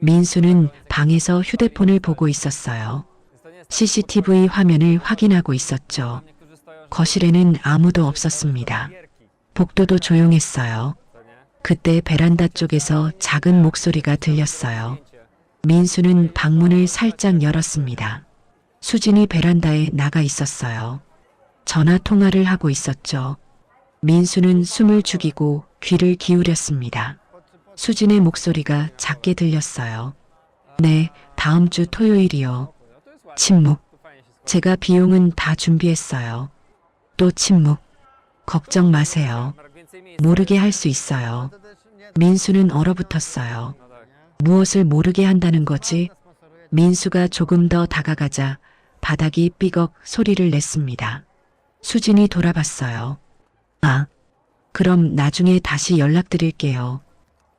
Speaker 1: 민수는 방에서 휴대폰을 보고 있었어요. CCTV 화면을 확인하고 있었죠. 거실에는 아무도 없었습니다. 복도도 조용했어요. 그때 베란다 쪽에서 작은 목소리가 들렸어요. 민수는 방문을 살짝 열었습니다. 수진이 베란다에 나가 있었어요. 전화 통화를 하고 있었죠. 민수는 숨을 죽이고 귀를 기울였습니다. 수진의 목소리가 작게 들렸어요. 네, 다음 주 토요일이요. 침묵. 제가 비용은 다 준비했어요. 또 침묵. 걱정 마세요. 모르게 할 수 있어요. 민수는 얼어붙었어요. 무엇을 모르게 한다는 거지? 민수가 조금 더 다가가자 바닥이 삐걱 소리를 냈습니다. 수진이 돌아봤어요. 아, 그럼 나중에 다시 연락드릴게요.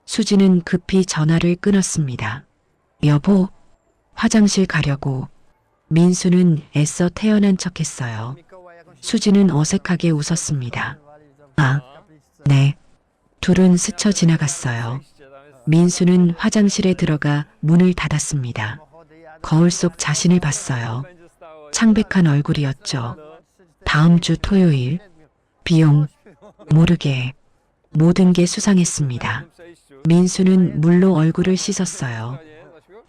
Speaker 1: 수진은 급히 전화를 끊었습니다. 여보, 화장실 가려고. 민수는 애써 태어난 척했어요. 수진은 어색하게 웃었습니다. 아, 네. 둘은 스쳐 지나갔어요. 민수는 화장실에 들어가 문을 닫았습니다. 거울 속 자신을 봤어요. 창백한 얼굴이었죠. 다음 주 토요일. 비용. 모르게. 모든 게 수상했습니다. 민수는 물로 얼굴을 씻었어요.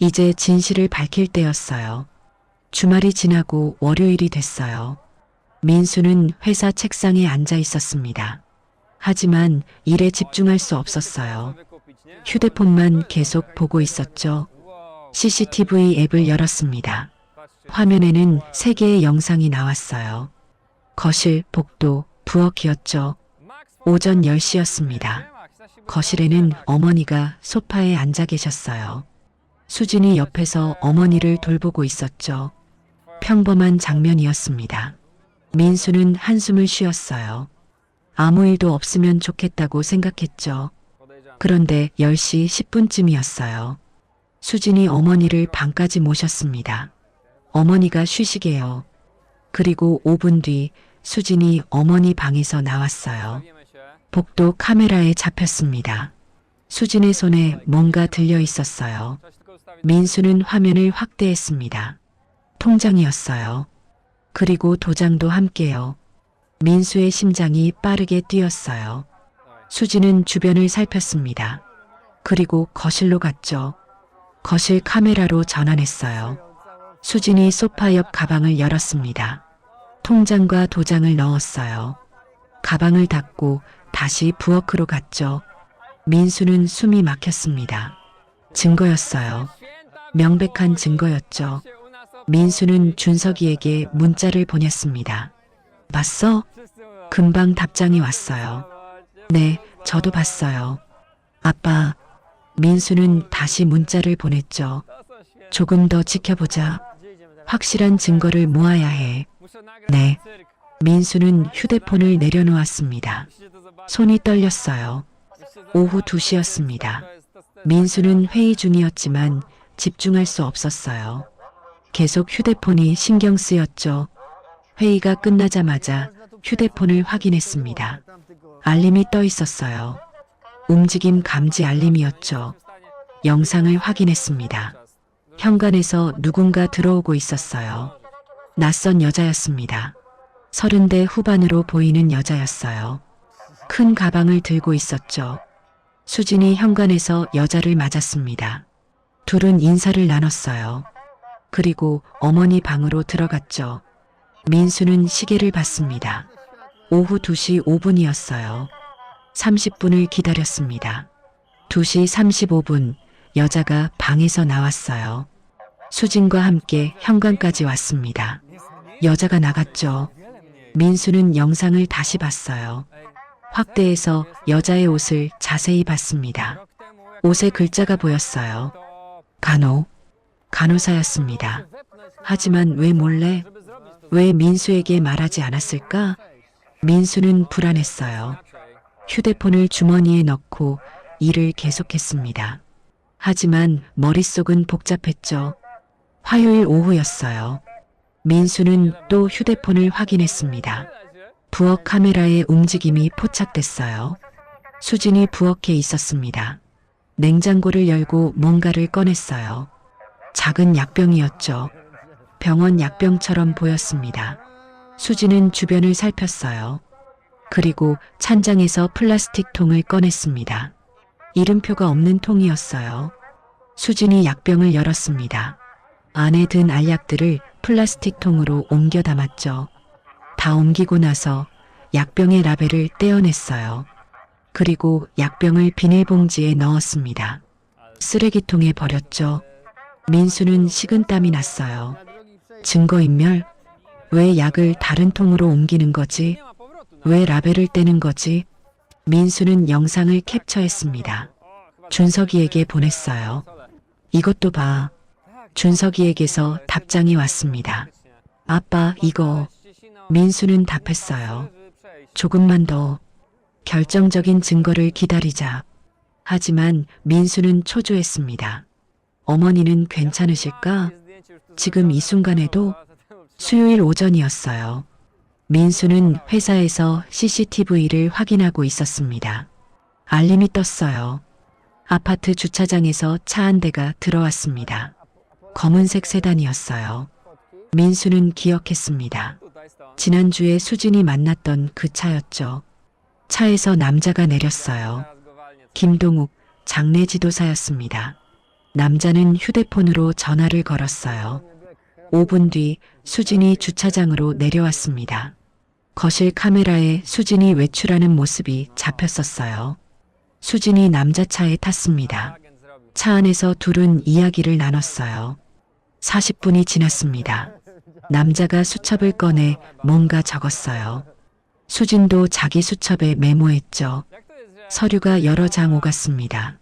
Speaker 1: 이제 진실을 밝힐 때였어요. 주말이 지나고 월요일이 됐어요. 민수는 회사 책상에 앉아 있었습니다. 하지만 일에 집중할 수 없었어요. 휴대폰만 계속 보고 있었죠. CCTV 앱을 열었습니다. 화면에는 3개의 영상이 나왔어요. 거실, 복도, 부엌이었죠. 오전 10시였습니다. 거실에는 어머니가 소파에 앉아 계셨어요. 수진이 옆에서 어머니를 돌보고 있었죠. 평범한 장면이었습니다. 민수는 한숨을 쉬었어요. 아무 일도 없으면 좋겠다고 생각했죠. 그런데 10시 10분쯤이었어요. 수진이 어머니를 방까지 모셨습니다. 어머니가 쉬시게요. 그리고 5분 뒤 수진이 어머니 방에서 나왔어요. 복도 카메라에 잡혔습니다. 수진의 손에 뭔가 들려 있었어요. 민수는 화면을 확대했습니다. 통장이었어요. 그리고 도장도 함께요. 민수의 심장이 빠르게 뛰었어요. 수진은 주변을 살폈습니다. 그리고 거실로 갔죠. 거실 카메라로 전환했어요. 수진이 소파 옆 가방을 열었습니다. 통장과 도장을 넣었어요. 가방을 닫고 다시 부엌으로 갔죠. 민수는 숨이 막혔습니다. 증거였어요. 명백한 증거였죠. 민수는 준석이에게 문자를 보냈습니다. 봤어? 금방 답장이 왔어요. 네, 저도 봤어요. 아빠, 민수는 다시 문자를 보냈죠. 조금 더 지켜보자. 확실한 증거를 모아야 해. 네. 민수는 휴대폰을 내려놓았습니다. 손이 떨렸어요. 오후 2시였습니다. 민수는 회의 중이었지만 집중할 수 없었어요. 계속 휴대폰이 신경 쓰였죠. 회의가 끝나자마자 휴대폰을 확인했습니다. 알림이 떠 있었어요. 움직임 감지 알림이었죠. 영상을 확인했습니다. 현관에서 누군가 들어오고 있었어요. 낯선 여자였습니다. 30대 후반으로 보이는 여자였어요. 큰 가방을 들고 있었죠. 수진이 현관에서 여자를 맞았습니다. 둘은 인사를 나눴어요. 그리고 어머니 방으로 들어갔죠. 민수는 시계를 봤습니다. 오후 2시 5분이었어요. 30분을 기다렸습니다. 2시 35분 여자가 방에서 나왔어요. 수진과 함께 현관까지 왔습니다. 여자가 나갔죠. 민수는 영상을 다시 봤어요. 확대해서 여자의 옷을 자세히 봤습니다. 옷에 글자가 보였어요. 간호사였습니다. 하지만 왜 몰래? 왜 민수에게 말하지 않았을까? 민수는 불안했어요. 휴대폰을 주머니에 넣고 일을 계속했습니다. 하지만 머릿속은 복잡했죠. 화요일 오후였어요. 민수는 또 휴대폰을 확인했습니다. 부엌 카메라에 움직임이 포착됐어요. 수진이 부엌에 있었습니다. 냉장고를 열고 뭔가를 꺼냈어요. 작은 약병이었죠. 병원 약병처럼 보였습니다. 수진은 주변을 살폈어요. 그리고 찬장에서 플라스틱 통을 꺼냈습니다. 이름표가 없는 통이었어요. 수진이 약병을 열었습니다. 안에 든 알약들을 플라스틱 통으로 옮겨 담았죠. 다 옮기고 나서 약병의 라벨을 떼어냈어요. 그리고 약병을 비닐봉지에 넣었습니다. 쓰레기통에 버렸죠. 민수는 식은땀이 났어요. 증거인멸? 왜 약을 다른 통으로 옮기는 거지? 왜 라벨을 떼는 거지? 민수는 영상을 캡처했습니다. 준석이에게 보냈어요. 이것도 봐. 준석이에게서 답장이 왔습니다. 아빠, 이거. 민수는 답했어요. 조금만 더. 결정적인 증거를 기다리자. 하지만 민수는 초조했습니다. 어머니는 괜찮으실까? 지금 이 순간에도? 수요일 오전이었어요. 민수는 회사에서 CCTV를 확인하고 있었습니다. 알림이 떴어요. 아파트 주차장에서 차 한 대가 들어왔습니다. 검은색 세단이었어요. 민수는 기억했습니다. 지난주에 수진이 만났던 그 차였죠. 차에서 남자가 내렸어요. 김동욱 장례지도사였습니다. 남자는 휴대폰으로 전화를 걸었어요. 5분 뒤 수진이 주차장으로 내려왔습니다. 거실 카메라에 수진이 외출하는 모습이 잡혔었어요. 수진이 남자 차에 탔습니다. 차 안에서 둘은 이야기를 나눴어요. 40분이 지났습니다. 남자가 수첩을 꺼내 뭔가 적었어요. 수진도 자기 수첩에 메모했죠. 서류가 여러 장 오갔습니다.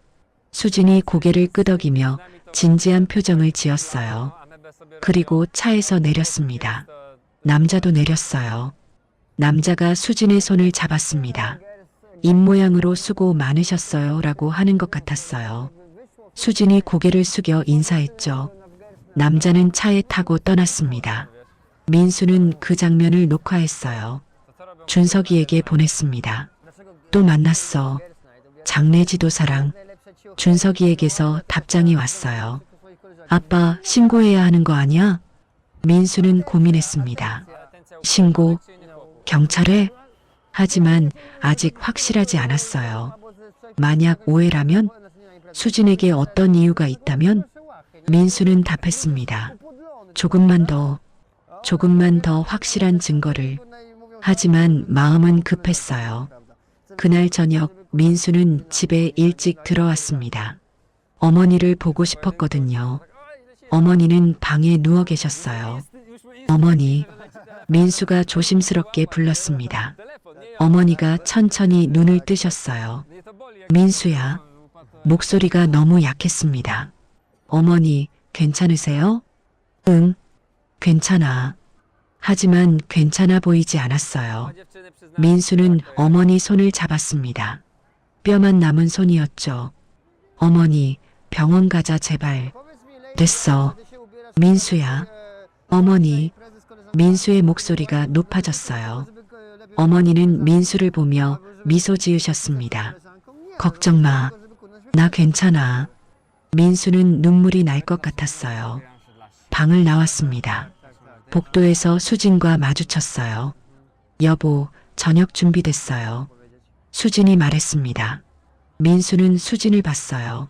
Speaker 1: 수진이 고개를 끄덕이며 진지한 표정을 지었어요. 그리고 차에서 내렸습니다. 남자도 내렸어요. 남자가 수진의 손을 잡았습니다. 입모양으로 수고 많으셨어요 라고 하는 것 같았어요. 수진이 고개를 숙여 인사했죠. 남자는 차에 타고 떠났습니다. 민수는 그 장면을 녹화했어요. 준석이에게 보냈습니다. 또 만났어. 장례지도사랑. 준석이에게서 답장이 왔어요. 아빠, 신고해야 하는 거 아니야? 민수는 고민했습니다. 신고? 경찰에? 하지만 아직 확실하지 않았어요. 만약 오해라면? 수진에게 어떤 이유가 있다면? 민수는 답했습니다. 조금만 더 확실한 증거를. 하지만 마음은 급했어요. 그날 저녁 민수는 집에 일찍 들어왔습니다. 어머니를 보고 싶었거든요. 어머니는 방에 누워 계셨어요. 어머니, 민수가 조심스럽게 불렀습니다. 어머니가 천천히 눈을 뜨셨어요. 민수야. 목소리가 너무 약했습니다. 어머니, 괜찮으세요? 응, 괜찮아. 하지만 괜찮아 보이지 않았어요. 민수는 어머니 손을 잡았습니다. 뼈만 남은 손이었죠. 어머니, 병원 가자 제발. 됐어. 민수야. 어머니. 민수의 목소리가 높아졌어요. 어머니는 민수를 보며 미소 지으셨습니다. 걱정 마. 나 괜찮아. 민수는 눈물이 날 것 같았어요. 방을 나왔습니다. 복도에서 수진과 마주쳤어요. 여보, 저녁 준비됐어요. 수진이 말했습니다. 민수는 수진을 봤어요.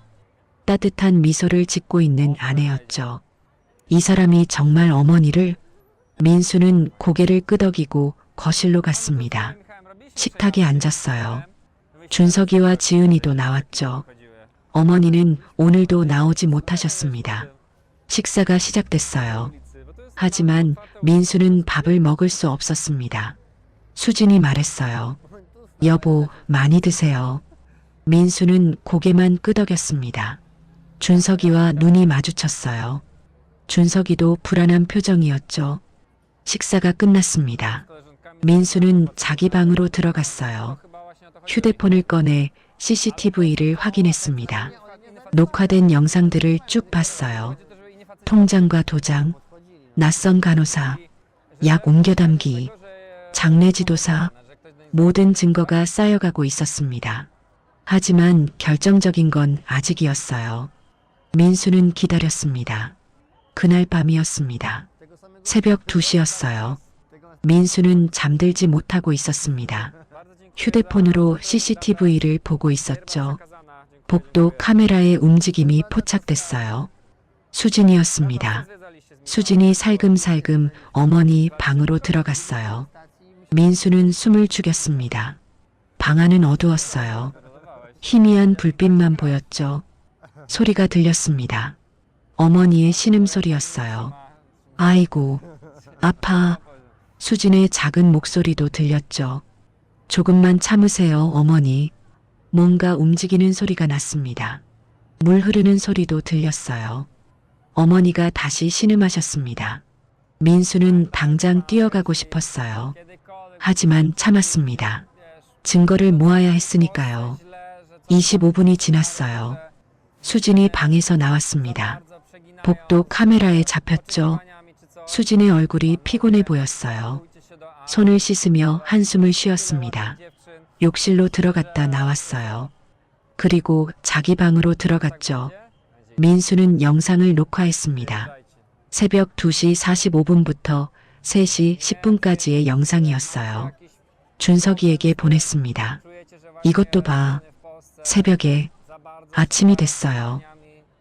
Speaker 1: 따뜻한 미소를 짓고 있는 아내였죠. 이 사람이 정말 어머니를? 민수는 고개를 끄덕이고 거실로 갔습니다. 식탁에 앉았어요. 준석이와 지은이도 나왔죠. 어머니는 오늘도 나오지 못하셨습니다. 식사가 시작됐어요. 하지만 민수는 밥을 먹을 수 없었습니다. 수진이 말했어요. 여보, 많이 드세요. 민수는 고개만 끄덕였습니다. 준석이와 눈이 마주쳤어요. 준석이도 불안한 표정이었죠. 식사가 끝났습니다. 민수는 자기 방으로 들어갔어요. 휴대폰을 꺼내 CCTV를 확인했습니다. 녹화된 영상들을 쭉 봤어요. 통장과 도장, 낯선 간호사, 약 옮겨 담기, 장례 지도사, 모든 증거가 쌓여가고 있었습니다. 하지만 결정적인 건 아직이었어요. 민수는 기다렸습니다. 그날 밤이었습니다. 새벽 2시였어요. 민수는 잠들지 못하고 있었습니다. 휴대폰으로 CCTV를 보고 있었죠. 복도 카메라의 움직임이 포착됐어요. 수진이었습니다. 수진이 살금살금 어머니 방으로 들어갔어요. 민수는 숨을 죽였습니다. 방 안은 어두웠어요. 희미한 불빛만 보였죠. 소리가 들렸습니다. 어머니의 신음소리였어요. 아이고, 아파. 수진의 작은 목소리도 들렸죠. 조금만 참으세요, 어머니. 뭔가 움직이는 소리가 났습니다. 물 흐르는 소리도 들렸어요. 어머니가 다시 신음하셨습니다. 민수는 당장 뛰어가고 싶었어요. 하지만 참았습니다. 증거를 모아야 했으니까요. 25분이 지났어요. 수진이 방에서 나왔습니다. 복도 카메라에 잡혔죠. 수진의 얼굴이 피곤해 보였어요. 손을 씻으며 한숨을 쉬었습니다. 욕실로 들어갔다 나왔어요. 그리고 자기 방으로 들어갔죠. 민수는 영상을 녹화했습니다. 새벽 2시 45분부터 3시 10분까지의 영상이었어요. 준석이에게 보냈습니다. 이것도 봐. 새벽에 아침이 됐어요.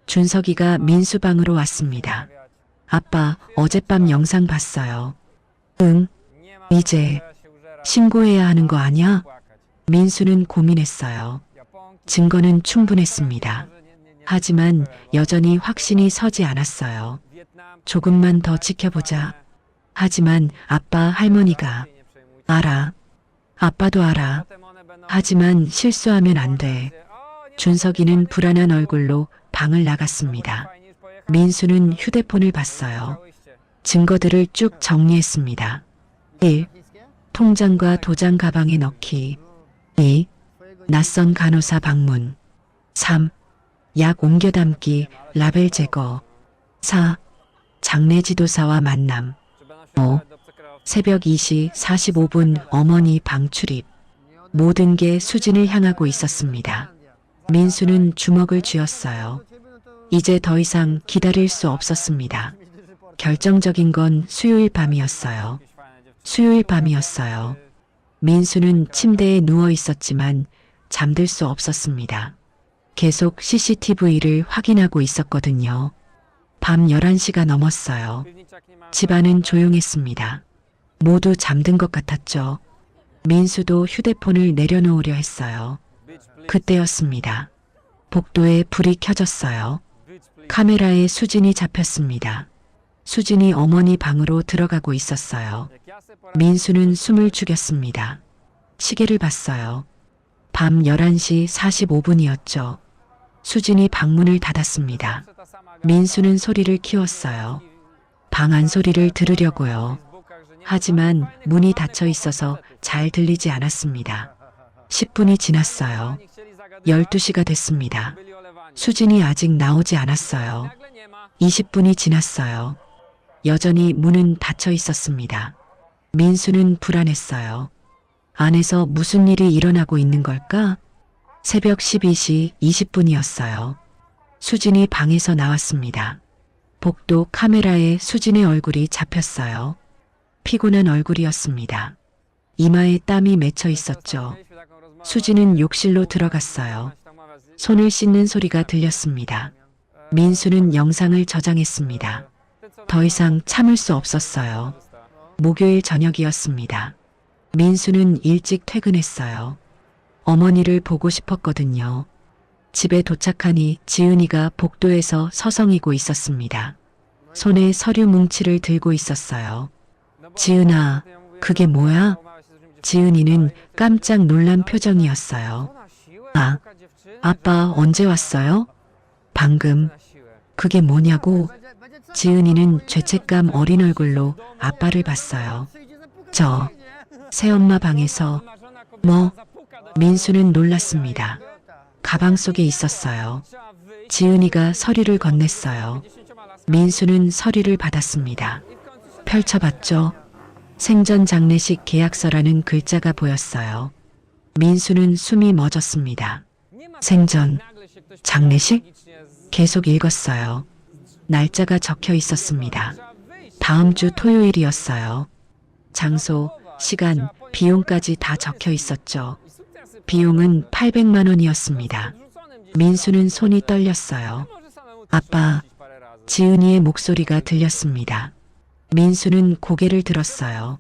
Speaker 1: 준석이가 민수 방으로 왔습니다. 아빠, 어젯밤 영상 봤어요. 응, 이제 신고해야 하는 거 아니야? 민수는 고민했어요. 증거는 충분했습니다. 하지만 여전히 확신이 서지 않았어요. 조금만 더 지켜보자. 하지만 아빠, 할머니가 알아. 아빠도 알아. 하지만 실수하면 안 돼. 준석이는 불안한 얼굴로 방을 나갔습니다. 민수는 휴대폰을 봤어요. 증거들을 쭉 정리했습니다. 1. 통장과 도장 가방에 넣기. 2. 낯선 간호사 방문. 3. 약 옮겨 담기, 라벨 제거. 4. 장례 지도사와 만남. 5. 새벽 2시 45분 어머니 방 출입. 모든 게 수진을 향하고 있었습니다. 민수는 주먹을 쥐었어요. 이제 더 이상 기다릴 수 없었습니다. 결정적인 건 수요일 밤이었어요. 수요일 밤이었어요. 민수는 침대에 누워 있었지만 잠들 수 없었습니다. 계속 CCTV를 확인하고 있었거든요. 밤 11시가 넘었어요. 집안은 조용했습니다. 모두 잠든 것 같았죠. 민수도 휴대폰을 내려놓으려 했어요. 그때였습니다. 복도에 불이 켜졌어요. 카메라에 수진이 잡혔습니다. 수진이 어머니 방으로 들어가고 있었어요. 민수는 숨을 죽였습니다. 시계를 봤어요. 밤 11시 45분이었죠. 수진이 방문을 닫았습니다. 민수는 소리를 키웠어요. 방 안 소리를 들으려고요. 하지만 문이 닫혀 있어서 잘 들리지 않았습니다. 10분이 지났어요. 12시가 됐습니다. 수진이 아직 나오지 않았어요. 20분이 지났어요. 여전히 문은 닫혀 있었습니다. 민수는 불안했어요. 안에서 무슨 일이 일어나고 있는 걸까? 새벽 12시 20분이었어요. 수진이 방에서 나왔습니다. 복도 카메라에 수진의 얼굴이 잡혔어요. 피곤한 얼굴이었습니다. 이마에 땀이 맺혀 있었죠. 수진은 욕실로 들어갔어요. 손을 씻는 소리가 들렸습니다. 민수는 영상을 저장했습니다. 더 이상 참을 수 없었어요. 목요일 저녁이었습니다. 민수는 일찍 퇴근했어요. 어머니를 보고 싶었거든요. 집에 도착하니 지은이가 복도에서 서성이고 있었습니다. 손에 서류 뭉치를 들고 있었어요. 지은아, 그게 뭐야? 지은이는 깜짝 놀란 표정이었어요. 아, 아빠 언제 왔어요? 방금. 그게 뭐냐고? 지은이는 죄책감 어린 얼굴로 아빠를 봤어요. 저, 새엄마 방에서. 뭐? 민수는 놀랐습니다. 가방 속에 있었어요. 지은이가 서류를 건넸어요. 민수는 서류를 받았습니다. 펼쳐봤죠. 생전 장례식 계약서라는 글자가 보였어요. 민수는 숨이 멎었습니다. 생전 장례식? 계속 읽었어요. 날짜가 적혀 있었습니다. 다음 주 토요일이었어요. 장소, 시간, 비용까지 다 적혀 있었죠. 비용은 800만 원이었습니다. 민수는 손이 떨렸어요. 아빠, 지은이의 목소리가 들렸습니다. 민수는 고개를 들었어요.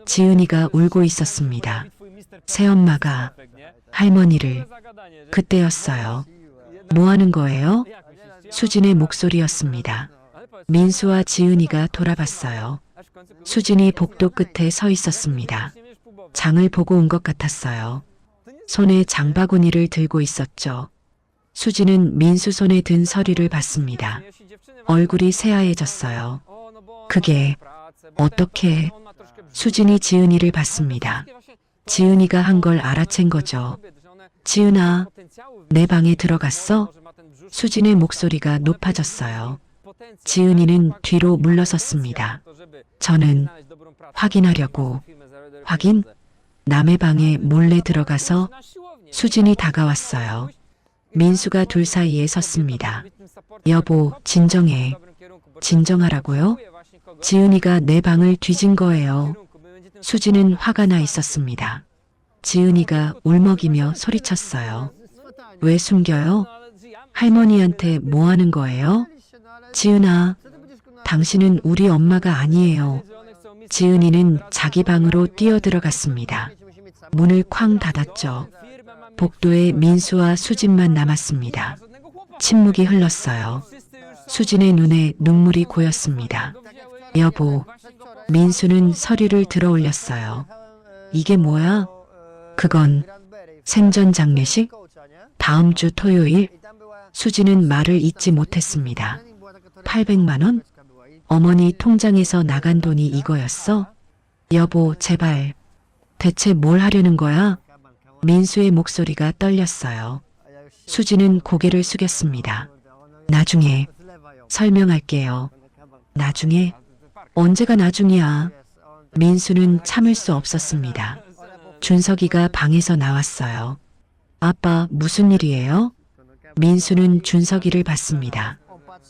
Speaker 1: 지은이가 울고 있었습니다. 새엄마가 할머니를. 그때였어요. 뭐 하는 거예요? 수진의 목소리였습니다. 민수와 지은이가 돌아봤어요. 수진이 복도 끝에 서 있었습니다. 장을 보고 온 것 같았어요. 손에 장바구니를 들고 있었죠. 수진은 민수 손에 든 서류를 봤습니다. 얼굴이 새하얘졌어요. 그게 어떻게? 수진이 지은이를 봤습니다. 지은이가 한 걸 알아챈 거죠. 지은아, 내 방에 들어갔어? 수진의 목소리가 높아졌어요. 지은이는 뒤로 물러섰습니다. 저는 확인하려고. 확인? 남의 방에 몰래 들어가서. 수진이 다가왔어요. 민수가 둘 사이에 섰습니다. 여보, 진정해. 진정하라고요? 지은이가 내 방을 뒤진 거예요. 수진은 화가 나 있었습니다. 지은이가 울먹이며 소리쳤어요. 왜 숨겨요? 할머니한테 뭐 하는 거예요? 지은아, 당신은 우리 엄마가 아니에요. 지은이는 자기 방으로 뛰어들어갔습니다. 문을 쾅 닫았죠. 복도에 민수와 수진만 남았습니다. 침묵이 흘렀어요. 수진의 눈에 눈물이 고였습니다. 여보, 민수는 서류를 들어 올렸어요. 이게 뭐야? 그건 생전 장례식? 다음 주 토요일? 수진은 말을 잇지 못했습니다. 800만 원? 어머니 통장에서 나간 돈이 이거였어? 여보, 제발. 대체 뭘 하려는 거야? 민수의 목소리가 떨렸어요. 수진은 고개를 숙였습니다. 나중에 설명할게요. 나중에? 언제가 나중이야? 민수는 참을 수 없었습니다. 준석이가 방에서 나왔어요. 아빠, 무슨 일이에요? 민수는 준석이를 봤습니다.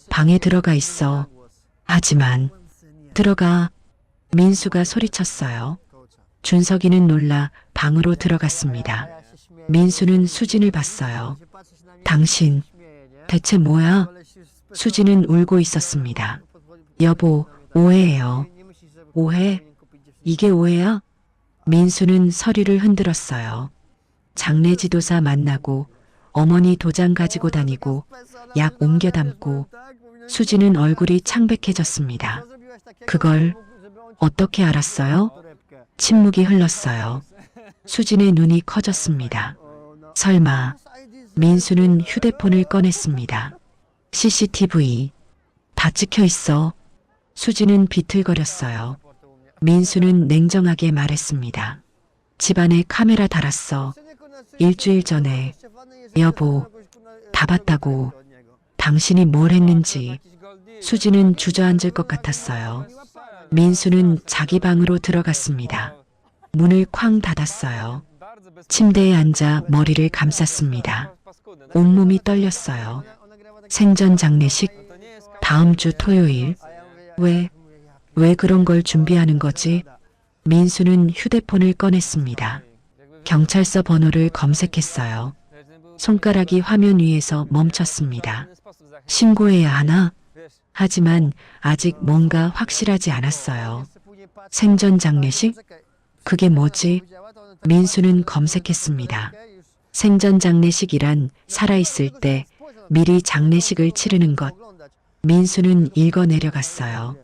Speaker 1: 방에 들어가 있어. 하지만 들어가. 민수가 소리쳤어요. 준석이는 놀라 방으로 들어갔습니다. 민수는 수진을 봤어요. 당신, 대체 뭐야? 수진은 울고 있었습니다. 여보, 오해예요. 오해? 이게 오해야? 민수는 서류를 흔들었어요. 장례지도사 만나고 어머니 도장 가지고 다니고 약 옮겨 담고. 수진은 얼굴이 창백해졌습니다. 그걸 어떻게 알았어요? 침묵이 흘렀어요. 수진의 눈이 커졌습니다. 설마 민수는 휴대폰을 꺼냈습니다. CCTV. 다 찍혀 있어. 수지는 비틀거렸어요. 민수는 냉정하게 말했습니다. 집안에 카메라 달았어. 일주일 전에. 여보, 다 봤다고. 당신이 뭘 했는지. 수지는 주저앉을 것 같았어요. 민수는 자기 방으로 들어갔습니다. 문을 쾅 닫았어요. 침대에 앉아 머리를 감쌌습니다. 온몸이 떨렸어요. 생전 장례식? 다음 주 토요일? 왜 그런 걸 준비하는 거지? 민수는 휴대폰을 꺼냈습니다. 경찰서 번호를 검색했어요. 손가락이 화면 위에서 멈췄습니다. 신고해야 하나? 하지만 아직 뭔가 확실하지 않았어요. 생전 장례식? 그게 뭐지? 민수는 검색했습니다. 생전 장례식이란 살아있을 때 미리 장례식을 치르는 것. 민수는 읽어 내려갔어요.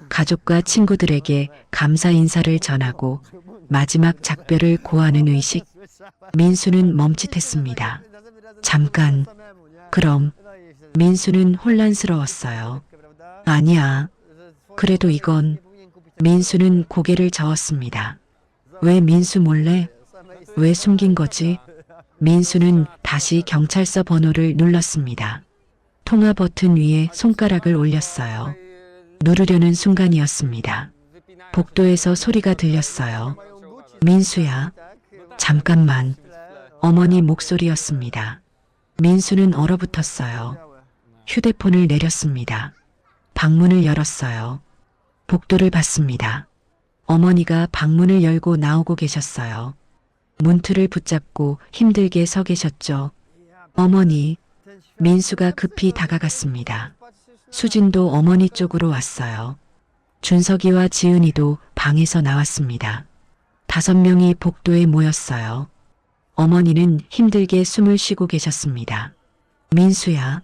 Speaker 1: 가족과 친구들에게 감사 인사를 전하고 마지막 작별을 고하는 의식. 민수는 멈칫했습니다. 잠깐. 그럼. 민수는 혼란스러웠어요. 아니야. 그래도 이건. 민수는 고개를 저었습니다. 왜 민수 몰래? 왜 숨긴 거지? 민수는 다시 경찰서 번호를 눌렀습니다. 통화 버튼 위에 손가락을 올렸어요. 누르려는 순간이었습니다. 복도에서 소리가 들렸어요. 민수야. 잠깐만. 어머니 목소리였습니다. 민수는 얼어붙었어요. 휴대폰을 내렸습니다. 방문을 열었어요. 복도를 봤습니다. 어머니가 방문을 열고 나오고 계셨어요. 문틀을 붙잡고 힘들게 서 계셨죠. 어머니. 민수가 급히 다가갔습니다. 수진도 어머니 쪽으로 왔어요. 준석이와 지은이도 방에서 나왔습니다. 5명이 복도에 모였어요. 어머니는 힘들게 숨을 쉬고 계셨습니다. 민수야.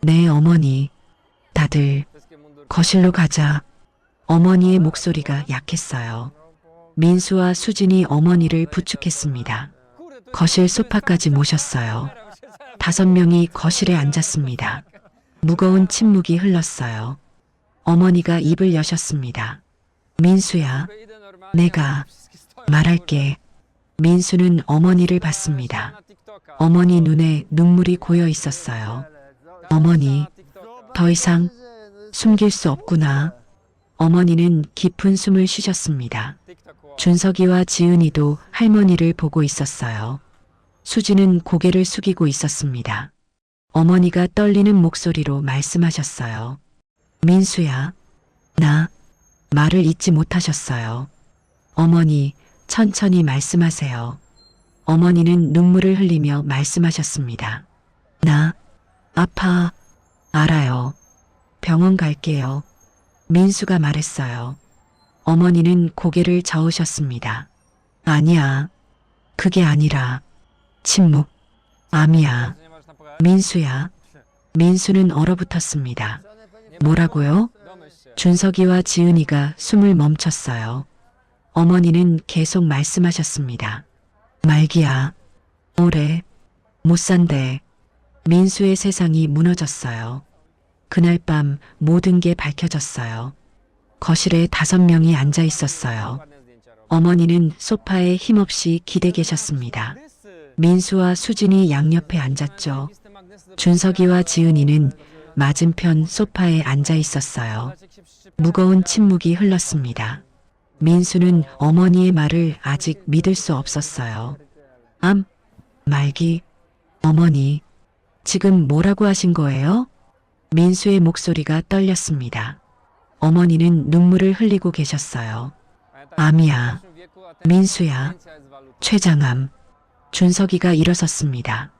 Speaker 1: 네, 어머니. 다들 거실로 가자. 어머니의 목소리가 약했어요. 민수와 수진이 어머니를 부축했습니다. 거실 소파까지 모셨어요. 5명이 거실에 앉았습니다. 무거운 침묵이 흘렀어요. 어머니가 입을 여셨습니다. 민수야, 내가 말할게. 민수는 어머니를 봤습니다. 어머니 눈에 눈물이 고여 있었어요. 어머니, 더 이상 숨길 수 없구나. 어머니는 깊은 숨을 쉬셨습니다. 준석이와 지은이도 할머니를 보고 있었어요. 수지는 고개를 숙이고 있었습니다. 어머니가 떨리는 목소리로 말씀하셨어요. 민수야, 나 말을 잊지 못하셨어요. 어머니, 천천히 말씀하세요. 어머니는 눈물을 흘리며 말씀하셨습니다. 나 아파. 알아요. 병원 갈게요. 민수가 말했어요. 어머니는 고개를 저으셨습니다. 아니야. 그게 아니라. 침묵. 암이야. 민수야. 민수는 얼어붙었습니다. 뭐라고요? 준석이와 지은이가 숨을 멈췄어요. 어머니는 계속 말씀하셨습니다. 말기야. 오래 못 산대. 민수의 세상이 무너졌어요. 그날 밤 모든 게 밝혀졌어요. 거실에 5명이 앉아 있었어요. 어머니는 소파에 힘없이 기대 계셨습니다. 민수와 수진이 양옆에 앉았죠. 준석이와 지은이는 맞은편 소파에 앉아 있었어요. 무거운 침묵이 흘렀습니다. 민수는 어머니의 말을 아직 믿을 수 없었어요. 말기, 어머니, 지금 뭐라고 하신 거예요? 민수의 목소리가 떨렸습니다. 어머니는 눈물을 흘리고 계셨어요. 암이야. 민수야. 췌장암. 준석이가 일어섰습니다.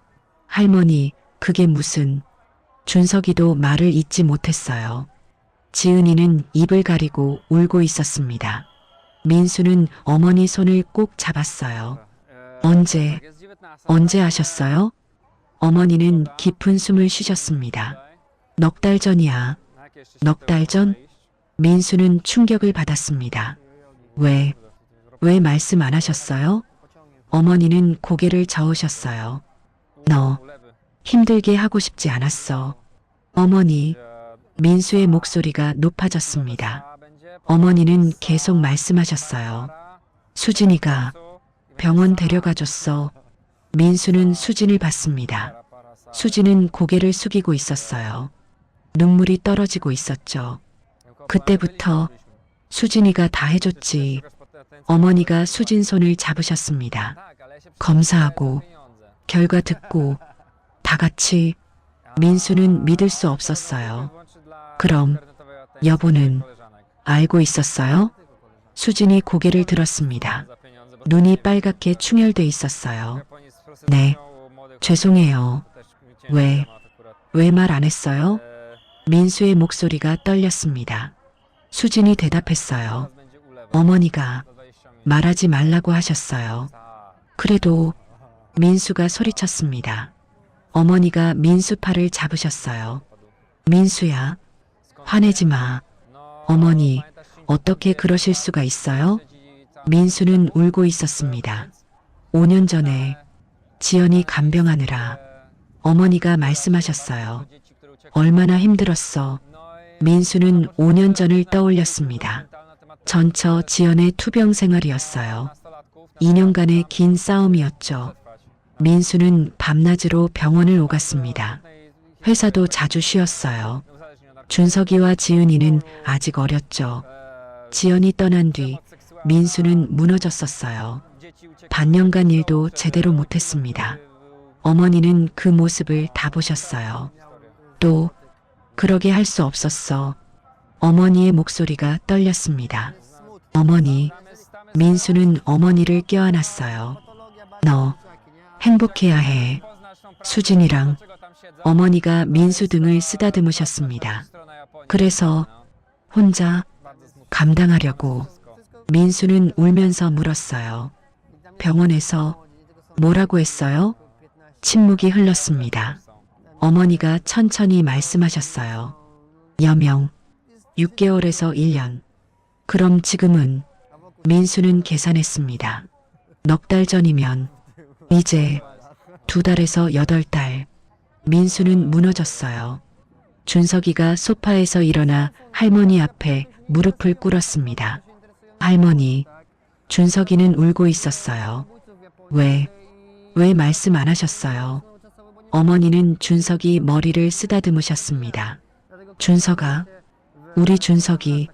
Speaker 1: 할머니, 그게 무슨... 준석이도 말을 잇지 못했어요. 지은이는 입을 가리고 울고 있었습니다. 민수는 어머니 손을 꼭 잡았어요. 언제 하셨어요? 어머니는 깊은 숨을 쉬셨습니다. 넉 달 전이야. 넉 달 전? 민수는 충격을 받았습니다. 왜 말씀 안 하셨어요? 어머니는 고개를 저으셨어요. 힘들게 하고 싶지 않았어. 어머니, 민수의 목소리가 높아졌습니다. 어머니는 계속 말씀하셨어요. 수진이가 병원 데려가줬어. 민수는 수진을 봤습니다. 수진은 고개를 숙이고 있었어요. 눈물이 떨어지고 있었죠. 그때부터 수진이가 다 해줬지. 어머니가 수진 손을 잡으셨습니다. 검사하고 결과 듣고 다 같이. 민수는 믿을 수 없었어요. 그럼 여보는 알고 있었어요? 수진이 고개를 들었습니다. 눈이 빨갛게 충혈돼 있었어요. 네, 죄송해요. 왜 말 안 했어요? 민수의 목소리가 떨렸습니다. 수진이 대답했어요. 어머니가 말하지 말라고 하셨어요. 그래도 민수가 소리쳤습니다. 어머니가 민수 팔을 잡으셨어요. 민수야, 화내지 마. 어머니, 어떻게 그러실 수가 있어요? 민수는 울고 있었습니다. 5년 전에 지연이 간병하느라 어머니가 말씀하셨어요. 얼마나 힘들었어. 민수는 5년 전을 떠올렸습니다. 전처 지연의 투병 생활이었어요. 2년간의 긴 싸움이었죠. 민수는 밤낮으로 병원을 오갔습니다. 회사도 자주 쉬었어요. 준석이와 지은이는 아직 어렸죠. 지연이 떠난 뒤 민수는 무너졌었어요. 반년간 일도 제대로 못했습니다. 어머니는 그 모습을 다 보셨어요. 또 그러게 할 수 없었어. 어머니의 목소리가 떨렸습니다. 어머니, 민수는 어머니를 껴안았어요. 너 행복해야 해. 수진이랑 어머니가 민수 등을 쓰다듬으셨습니다. 그래서 혼자 감당하려고 민수는 울면서 물었어요. 병원에서 뭐라고 했어요? 침묵이 흘렀습니다. 어머니가 천천히 말씀하셨어요. 여명, 6개월에서 1년. 그럼 지금은? 민수는 계산했습니다. 넉 달 전이면 이제 2달에서 8달. 민수는 무너졌어요. 준석이가 소파에서 일어나 할머니 앞에 무릎을 꿇었습니다. 할머니, 준석이는 울고 있었어요. 왜 말씀 안 하셨어요? 어머니는 준석이 머리를 쓰다듬으셨습니다. 준석아, 우리 준석이.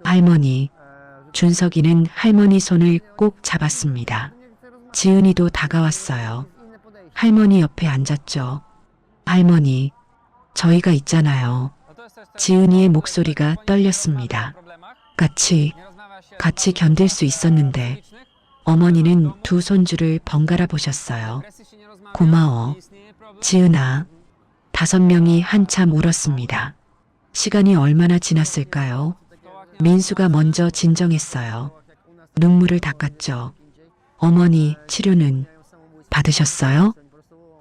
Speaker 1: 할머니, 준석이는 할머니 손을 꼭 잡았습니다. 지은이도 다가왔어요. 할머니 옆에 앉았죠. 할머니, 저희가 있잖아요. 지은이의 목소리가 떨렸습니다. 같이 견딜 수 있었는데. 어머니는 두 손주를 번갈아 보셨어요. 고마워. 지은아. 5명이 한참 울었습니다. 시간이 얼마나 지났을까요? 민수가 먼저 진정했어요. 눈물을 닦았죠. 어머니, 치료는 받으셨어요?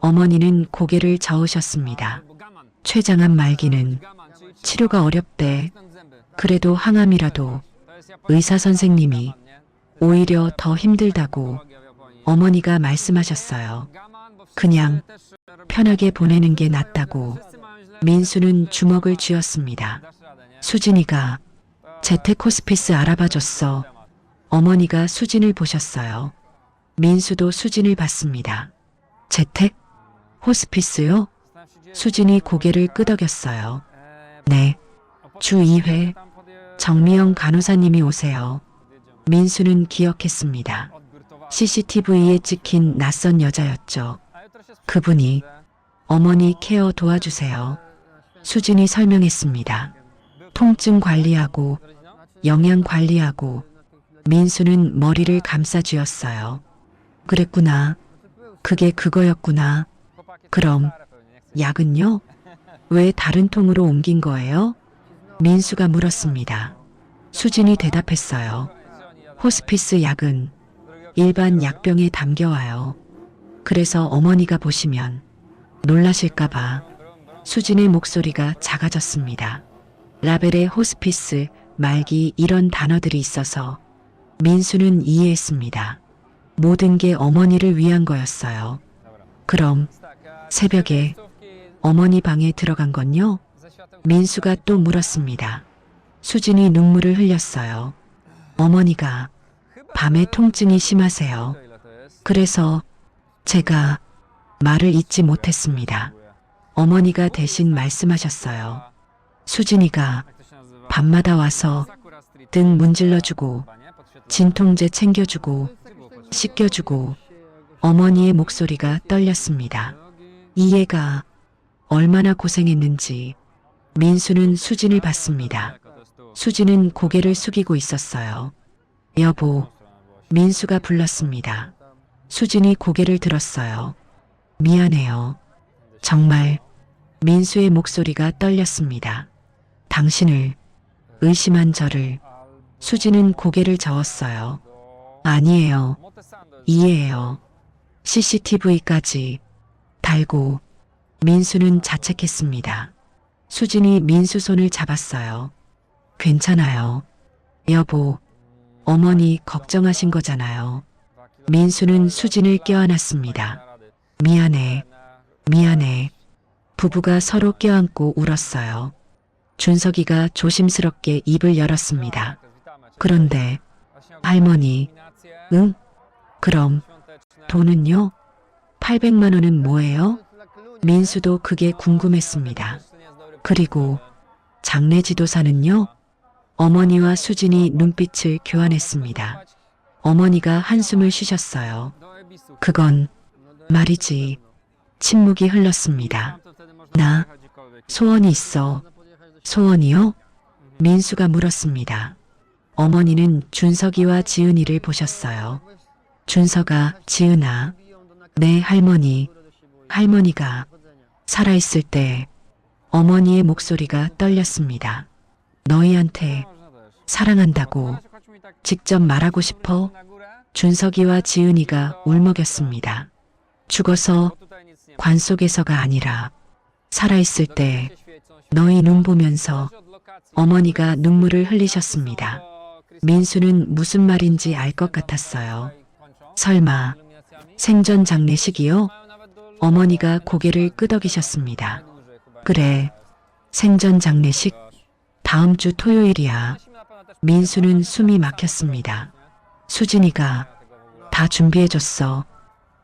Speaker 1: 어머니는 고개를 저으셨습니다. 췌장암 말기는 치료가 어렵대. 그래도 항암이라도. 의사 선생님이 오히려 더 힘들다고 어머니가 말씀하셨어요. 그냥 편하게 보내는 게 낫다고. 민수는 주먹을 쥐었습니다. 수진이가 재택 호스피스 알아봐줬어. 어머니가 수진을 보셨어요. 민수도 수진을 봤습니다. 재택? 호스피스요? 수진이 고개를 끄덕였어요. 네. 주 2회 정미영 간호사님이 오세요. 민수는 기억했습니다. CCTV에 찍힌 낯선 여자였죠. 그분이 어머니 케어 도와주세요. 수진이 설명했습니다. 통증 관리하고 영양 관리하고. 민수는 머리를 감싸쥐었어요. 그랬구나. 그게 그거였구나. 그럼 약은요? 왜 다른 통으로 옮긴 거예요? 민수가 물었습니다. 수진이 대답했어요. 호스피스 약은 일반 약병에 담겨와요. 그래서 어머니가 보시면 놀라실까봐. 수진의 목소리가 작아졌습니다. 라벨에 호스피스, 말기 이런 단어들이 있어서 민수는 이해했습니다. 모든 게 어머니를 위한 거였어요. 그럼 새벽에 어머니 방에 들어간 건요? 민수가 또 물었습니다. 수진이 눈물을 흘렸어요. 어머니가 밤에 통증이 심하세요. 그래서 제가 말을 잇지 못했습니다. 어머니가 대신 말씀하셨어요. 수진이가 밤마다 와서 등 문질러주고 진통제 챙겨주고 씻겨주고. 어머니의 목소리가 떨렸습니다. 이 애가 얼마나 고생했는지. 민수는 수진을 봤습니다. 수진은 고개를 숙이고 있었어요. 여보, 민수가 불렀습니다. 수진이 고개를 들었어요. 미안해요. 정말. 민수의 목소리가 떨렸습니다. 당신을 의심한 저를. 수진은 고개를 저었어요. 아니에요. 이해해요. CCTV까지 달고. 민수는 자책했습니다. 수진이 민수 손을 잡았어요. 괜찮아요. 여보, 어머니 걱정하신 거잖아요. 민수는 수진을 껴안았습니다. 미안해. 미안해. 부부가 서로 껴안고 울었어요. 준석이가 조심스럽게 입을 열었습니다. 그런데 할머니, 응? 그럼 돈은요? 800만 원은 뭐예요? 민수도 그게 궁금했습니다. 그리고 장례지도사는요? 어머니와 수진이 눈빛을 교환했습니다. 어머니가 한숨을 쉬셨어요. 그건 말이지. 침묵이 흘렀습니다. 나 소원이 있어. 소원이요? 민수가 물었습니다. 어머니는 준석이와 지은이를 보셨어요. 준석아, 지은아, 내 할머니, 할머니가 살아있을 때. 어머니의 목소리가 떨렸습니다. 너희한테 사랑한다고 직접 말하고 싶어? 준석이와 지은이가 울먹였습니다. 죽어서 관 속에서가 아니라 살아있을 때 너희 눈 보면서. 어머니가 눈물을 흘리셨습니다. 민수는 무슨 말인지 알 것 같았어요. 설마 생전 장례식이요? 어머니가 고개를 끄덕이셨습니다. 그래, 생전 장례식. 다음 주 토요일이야. 민수는 숨이 막혔습니다. 수진이가 다 준비해줬어.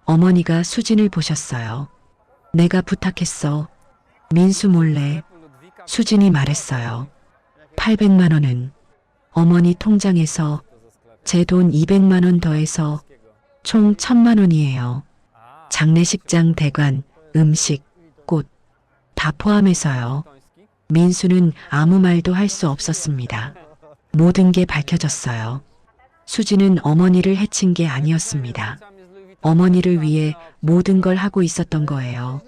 Speaker 1: 어머니가 수진을 보셨어요. 내가 부탁했어. 민수 몰래. 수진이 말했어요. 800만 원은 어머니 통장에서 제 돈 200만 원 더해서 총 1000만 원이에요. 장례식장 대관, 음식, 꽃 다 포함해서요. 민수는 아무 말도 할 수 없었습니다. 모든 게 밝혀졌어요. 수진은 어머니를 해친 게 아니었습니다. 어머니를 위해 모든 걸 하고 있었던 거예요.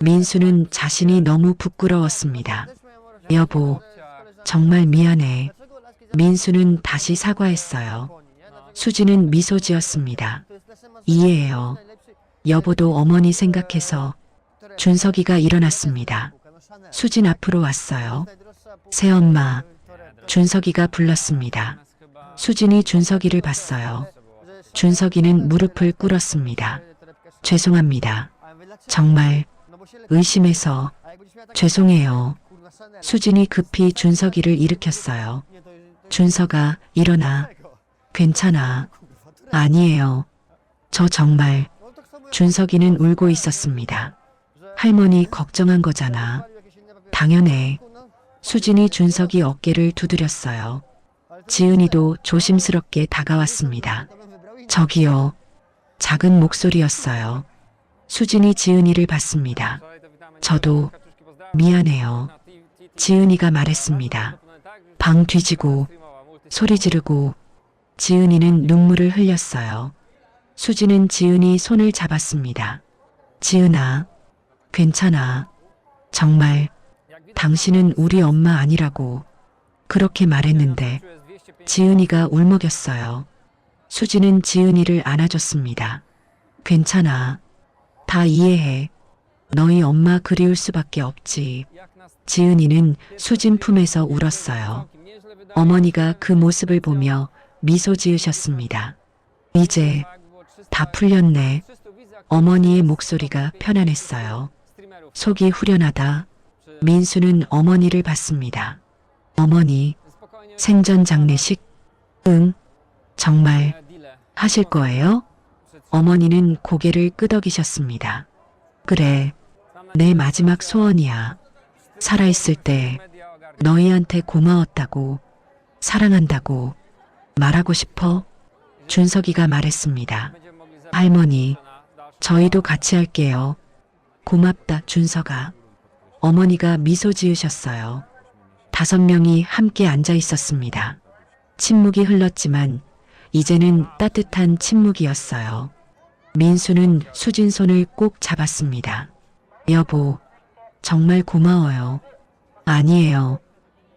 Speaker 1: 민수는 자신이 너무 부끄러웠습니다. 여보, 정말 미안해. 민수는 다시 사과했어요. 수진은 미소 지었습니다. 이해해요. 여보도 어머니 생각해서. 준석이가 일어났습니다. 수진 앞으로 왔어요. 새엄마. 준석이가 불렀습니다. 수진이 준석이를 봤어요. 준석이는 무릎을 꿇었습니다. 죄송합니다. 정말 의심해서. 죄송해요. 수진이 급히 준석이를 일으켰어요. 준석아, 일어나. 괜찮아. 아니에요. 저 정말. 준석이는 울고 있었습니다. 할머니 걱정한 거잖아. 당연해. 수진이 준석이 어깨를 두드렸어요. 지은이도 조심스럽게 다가왔습니다. 저기요. 작은 목소리였어요. 수진이 지은이를 봤습니다. 저도 미안해요. 지은이가 말했습니다. 방 뒤지고 소리 지르고. 지은이는 눈물을 흘렸어요. 수진은 지은이 손을 잡았습니다. 지은아, 괜찮아. 정말 당신은 우리 엄마 아니라고 그렇게 말했는데. 지은이가 울먹였어요. 수진은 지은이를 안아줬습니다. 괜찮아. 다 이해해. 너희 엄마 그리울 수밖에 없지. 지은이는 수진 품에서 울었어요. 어머니가 그 모습을 보며 미소 지으셨습니다. 이제 다 풀렸네. 어머니의 목소리가 편안했어요. 속이 후련하다. 민수는 어머니를 봤습니다. 어머니, 생전 장례식? 응, 정말 하실 거예요? 어머니는 고개를 끄덕이셨습니다. 그래, 내 마지막 소원이야. 살아있을 때 너희한테 고마웠다고, 사랑한다고 말하고 싶어? 준석이가 말했습니다. 할머니, 저희도 같이 할게요. 고맙다, 준석아. 어머니가 미소 지으셨어요. 5명이 함께 앉아 있었습니다. 침묵이 흘렀지만 이제는 따뜻한 침묵이었어요. 민수는 수진 손을 꼭 잡았습니다. 여보, 정말 고마워요. 아니에요.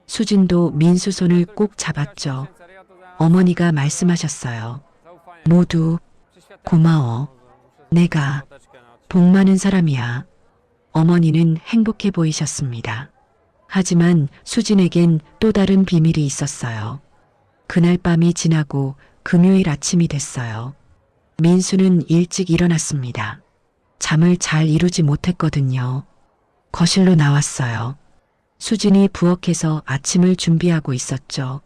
Speaker 1: 수진도 민수 손을 꼭 잡았죠. 어머니가 말씀하셨어요. 모두 고마워. 내가 복 많은 사람이야. 어머니는 행복해 보이셨습니다. 하지만 수진에겐 또 다른 비밀이 있었어요. 그날 밤이 지나고 금요일 아침이 됐어요. 민수는 일찍 일어났습니다. 잠을 잘 이루지 못했거든요. 거실로 나왔어요. 수진이 부엌에서 아침을 준비하고 있었죠.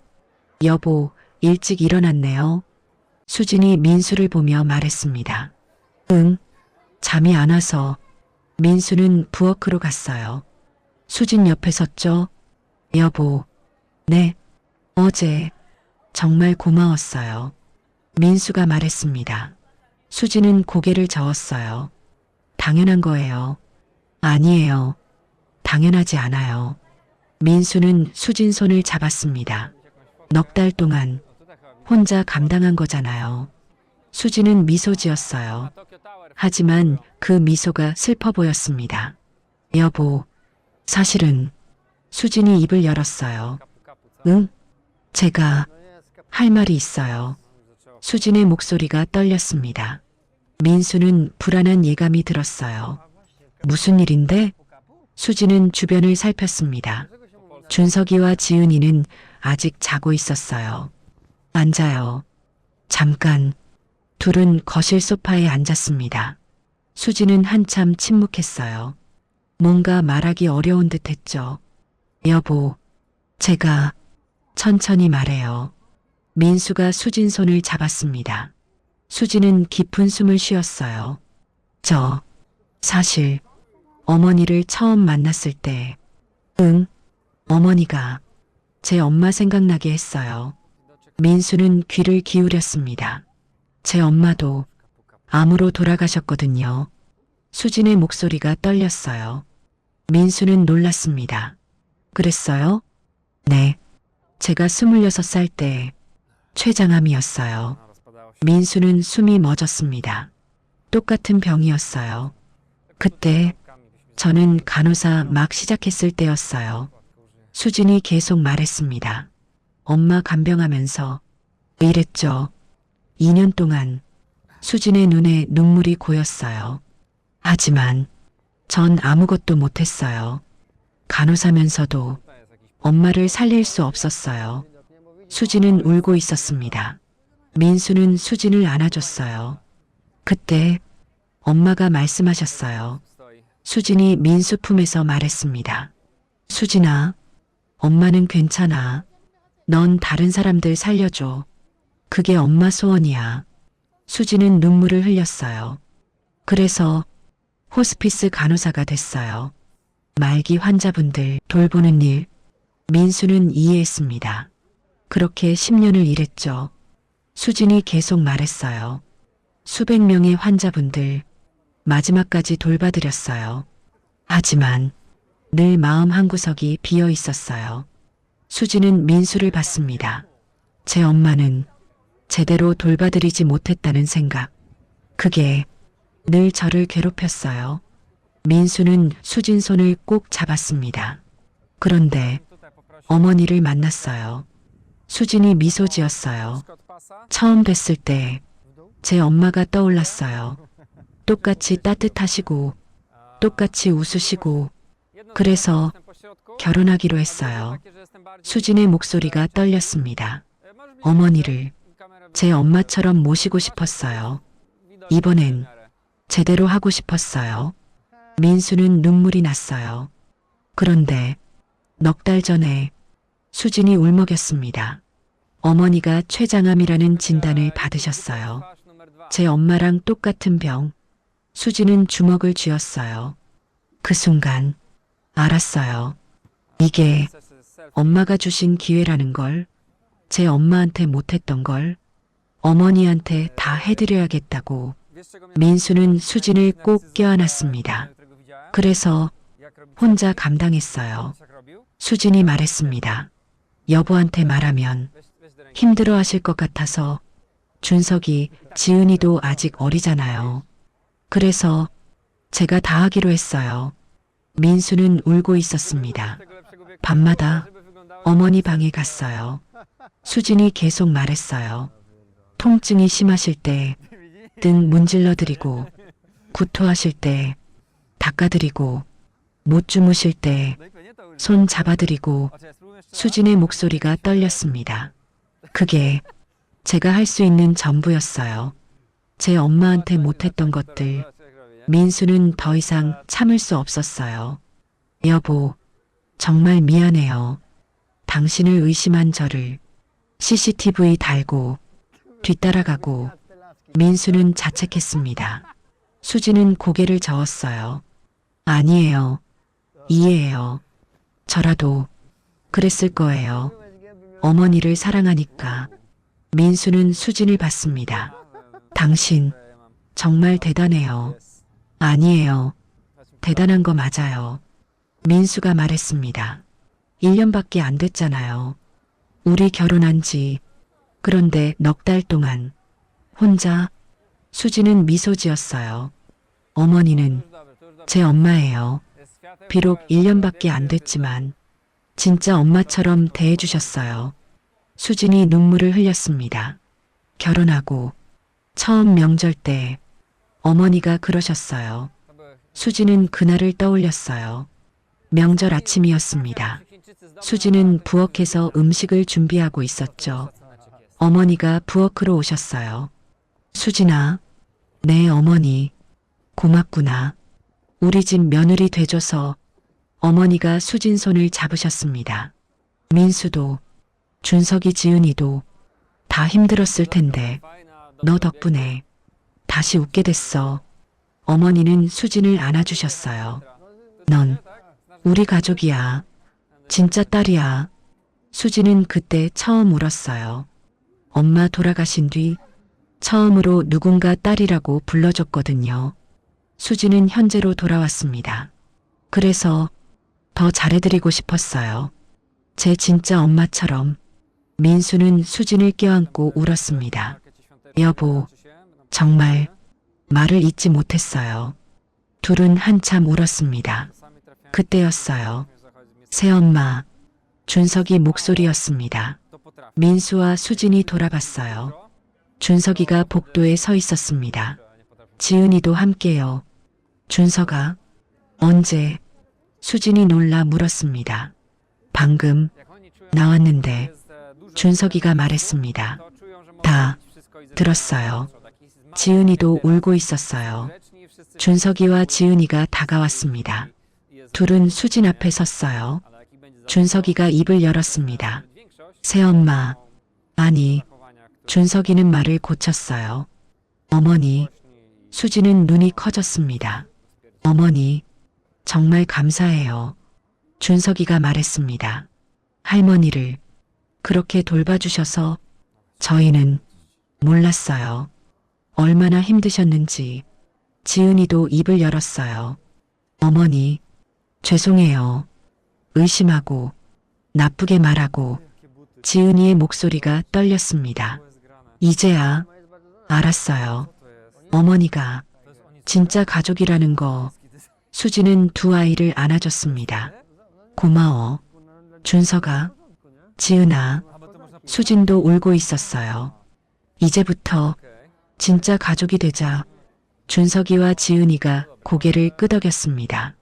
Speaker 1: 여보, 일찍 일어났네요. 수진이 민수를 보며 말했습니다. 응, 잠이 안 와서. 민수는 부엌으로 갔어요. 수진 옆에 섰죠. 여보, 네, 어제 정말 고마웠어요. 민수가 말했습니다. 수진은 고개를 저었어요. 당연한 거예요. 아니에요. 당연하지 않아요. 민수는 수진 손을 잡았습니다. 넉 달 동안 혼자 감당한 거잖아요. 수진은 미소 지었어요. 하지만 그 미소가 슬퍼 보였습니다. 여보, 사실은 수진이 입을 열었어요. 응? 제가 할 말이 있어요. 수진의 목소리가 떨렸습니다. 민수는 불안한 예감이 들었어요. 무슨 일인데? 수진은 주변을 살폈습니다. 준석이와 지은이는 아직 자고 있었어요. 앉아요. 잠깐. 둘은 거실 소파에 앉았습니다. 수진은 한참 침묵했어요. 뭔가 말하기 어려운 듯 했죠. 여보, 제가 천천히 말해요. 민수가 수진 손을 잡았습니다. 수진은 깊은 숨을 쉬었어요. 사실 어머니를 처음 만났을 때, 어머니가 제 엄마 생각나게 했어요. 민수는 귀를 기울였습니다. 제 엄마도 암으로 돌아가셨거든요. 수진의 목소리가 떨렸어요. 민수는 놀랐습니다. 그랬어요? 네. 제가 26살 때 췌장암이었어요. 민수는 숨이 멎었습니다. 똑같은 병이었어요. 그때 저는 간호사 막 시작했을 때였어요. 수진이 계속 말했습니다. 엄마 간병하면서 이랬죠. 2년 동안 수진의 눈에 눈물이 고였어요. 하지만 전 아무것도 못했어요. 간호사면서도 엄마를 살릴 수 없었어요. 수진은 울고 있었습니다. 민수는 수진을 안아줬어요. 그때 엄마가 말씀하셨어요. 수진이 민수 품에서 말했습니다. 수진아, 엄마는 괜찮아. 넌 다른 사람들 살려줘. 그게 엄마 소원이야. 수진은 눈물을 흘렸어요. 그래서 호스피스 간호사가 됐어요. 말기 환자분들 돌보는 일. 민수는 이해했습니다. 그렇게 10년을 일했죠. 수진이 계속 말했어요. 수백 명의 환자분들 마지막까지 돌봐드렸어요. 하지만 늘 마음 한구석이 비어 있었어요. 수진은 민수를 봤습니다. 제 엄마는 제대로 돌봐드리지 못했다는 생각. 그게 늘 저를 괴롭혔어요. 민수는 수진 손을 꼭 잡았습니다. 그런데 어머니를 만났어요. 수진이 미소 지었어요. 처음 뵀을 때 제 엄마가 떠올랐어요. 똑같이 따뜻하시고 똑같이 웃으시고 그래서 결혼하기로 했어요. 수진의 목소리가 떨렸습니다. 어머니를 제 엄마처럼 모시고 싶었어요. 이번엔 제대로 하고 싶었어요. 민수는 눈물이 났어요. 그런데 넉 달 전에 수진이 울먹였습니다. 어머니가 췌장암이라는 진단을 받으셨어요. 제 엄마랑 똑같은 병. 수진은 주먹을 쥐었어요. 그 순간 알았어요. 이게 엄마가 주신 기회라는 걸, 제 엄마한테 못했던 걸 어머니한테 다 해드려야겠다고 민수는 수진을 꼭 껴안았습니다. 그래서 혼자 감당했어요. 수진이 말했습니다. 여보한테 말하면 힘들어 하실 것 같아서 준석이, 지은이도 아직 어리잖아요. 그래서 제가 다 하기로 했어요. 민수는 울고 있었습니다. 밤마다 어머니 방에 갔어요. 수진이 계속 말했어요. 통증이 심하실 때 등 문질러드리고, 구토하실 때 닦아드리고, 못 주무실 때 손 잡아드리고. 수진의 목소리가 떨렸습니다. 그게 제가 할 수 있는 전부였어요. 제 엄마한테 못했던 것들. 민수는 더 이상 참을 수 없었어요. 여보, 정말 미안해요. 당신을 의심한 저를 CCTV 달고 뒤따라가고. 민수는 자책했습니다. 수진은 고개를 저었어요. 아니에요. 이해해요. 저라도 그랬을 거예요. 어머니를 사랑하니까. 민수는 수진을 봤습니다. 당신 정말 대단해요. 아니에요. 대단한 거 맞아요. 민수가 말했습니다. 1년밖에 안 됐잖아요. 우리 결혼한 지. 그런데 넉 달 동안 혼자. 수진은 미소 지었어요. 어머니는 제 엄마예요. 비록 1년밖에 안 됐지만 진짜 엄마처럼 대해주셨어요. 수진이 눈물을 흘렸습니다. 결혼하고 처음 명절 때 어머니가 그러셨어요. 수진은 그날을 떠올렸어요. 명절 아침이었습니다. 수진은 부엌에서 음식을 준비하고 있었죠. 어머니가 부엌으로 오셨어요. 수진아, 네 어머니, 고맙구나. 우리 집 며느리 돼줘서. 어머니가 수진 손을 잡으셨습니다. 민수도, 준석이, 지은이도 다 힘들었을 텐데 너 덕분에 다시 웃게 됐어. 어머니는 수진을 안아주셨어요. 넌 우리 가족이야. 진짜 딸이야. 수진은 그때 처음 울었어요. 엄마 돌아가신 뒤 처음으로 누군가 딸이라고 불러줬거든요. 수진은 현재로 돌아왔습니다. 그래서 더 잘해드리고 싶었어요. 제 진짜 엄마처럼. 민수는 수진을 껴안고 울었습니다. 여보, 정말 말을 잇지 못했어요. 둘은 한참 울었습니다. 그때였어요. 새엄마, 준석이 목소리였습니다. 민수와 수진이 돌아봤어요. 준석이가 복도에 서 있었습니다. 지은이도 함께요. 준석아, 언제? 수진이 놀라 물었습니다. 방금 나왔는데. 준석이가 말했습니다. 다 들었어요. 지은이도 울고 있었어요. 준석이와 지은이가 다가왔습니다. 둘은 수진 앞에 섰어요. 준석이가 입을 열었습니다. 새엄마, 아니. 준석이는 말을 고쳤어요. 어머니. 수진은 눈이 커졌습니다. 어머니, 정말 감사해요. 준석이가 말했습니다. 할머니를 그렇게 돌봐주셔서 저희는 몰랐어요. 얼마나 힘드셨는지. 지은이도 입을 열었어요. 어머니, 죄송해요. 의심하고 나쁘게 말하고. 지은이의 목소리가 떨렸습니다. 이제야 알았어요. 어머니가 진짜 가족이라는 거. 수진은 두 아이를 안아줬습니다. 고마워. 준석아, 지은아. 수진도 울고 있었어요. 이제부터 진짜 가족이 되자. 준석이와 지은이가 고개를 끄덕였습니다.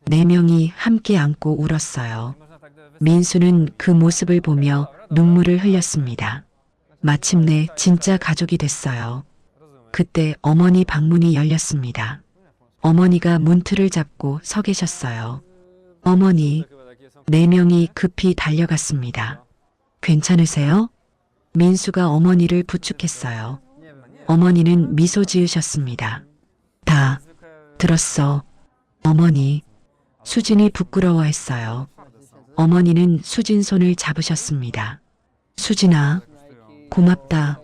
Speaker 1: 네 명이 함께 안고 울었어요. 민수는 그 모습을 보며 눈물을 흘렸습니다. 마침내 진짜 가족이 됐어요. 그때 어머니 방문이 열렸습니다. 어머니가 문틀을 잡고 서 계셨어요. 어머니, 4명이 급히 달려갔습니다. 괜찮으세요? 민수가 어머니를 부축했어요. 어머니는 미소 지으셨습니다. 다 들었어. 어머니. 수진이 부끄러워했어요. 어머니는 수진 손을 잡으셨습니다. 수진아, 고맙다.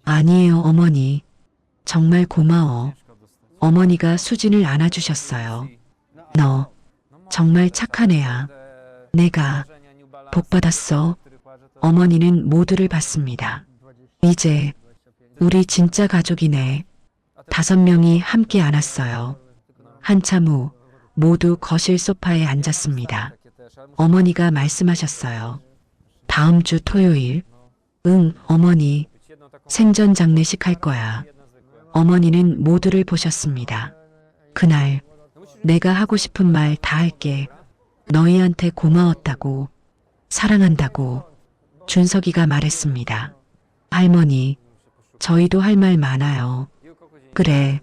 Speaker 1: 아니에요, 어머니. 정말 고마워. 어머니가 수진을 안아주셨어요. 너 정말 착한 애야. 내가 복 받았어. 어머니는 모두를 받습니다. 이제 우리 진짜 가족이네. 5명이 함께 안았어요. 한참 후 모두 거실 소파에 앉았습니다. 어머니가 말씀하셨어요. 다음 주 토요일. 응, 어머니. 생전 장례식 할 거야. 어머니는 모두를 보셨습니다. 그날 내가 하고 싶은 말 다 할게. 너희한테 고마웠다고, 사랑한다고 준석이가 말했습니다. 할머니, 저희도 할 말 많아요. 그래,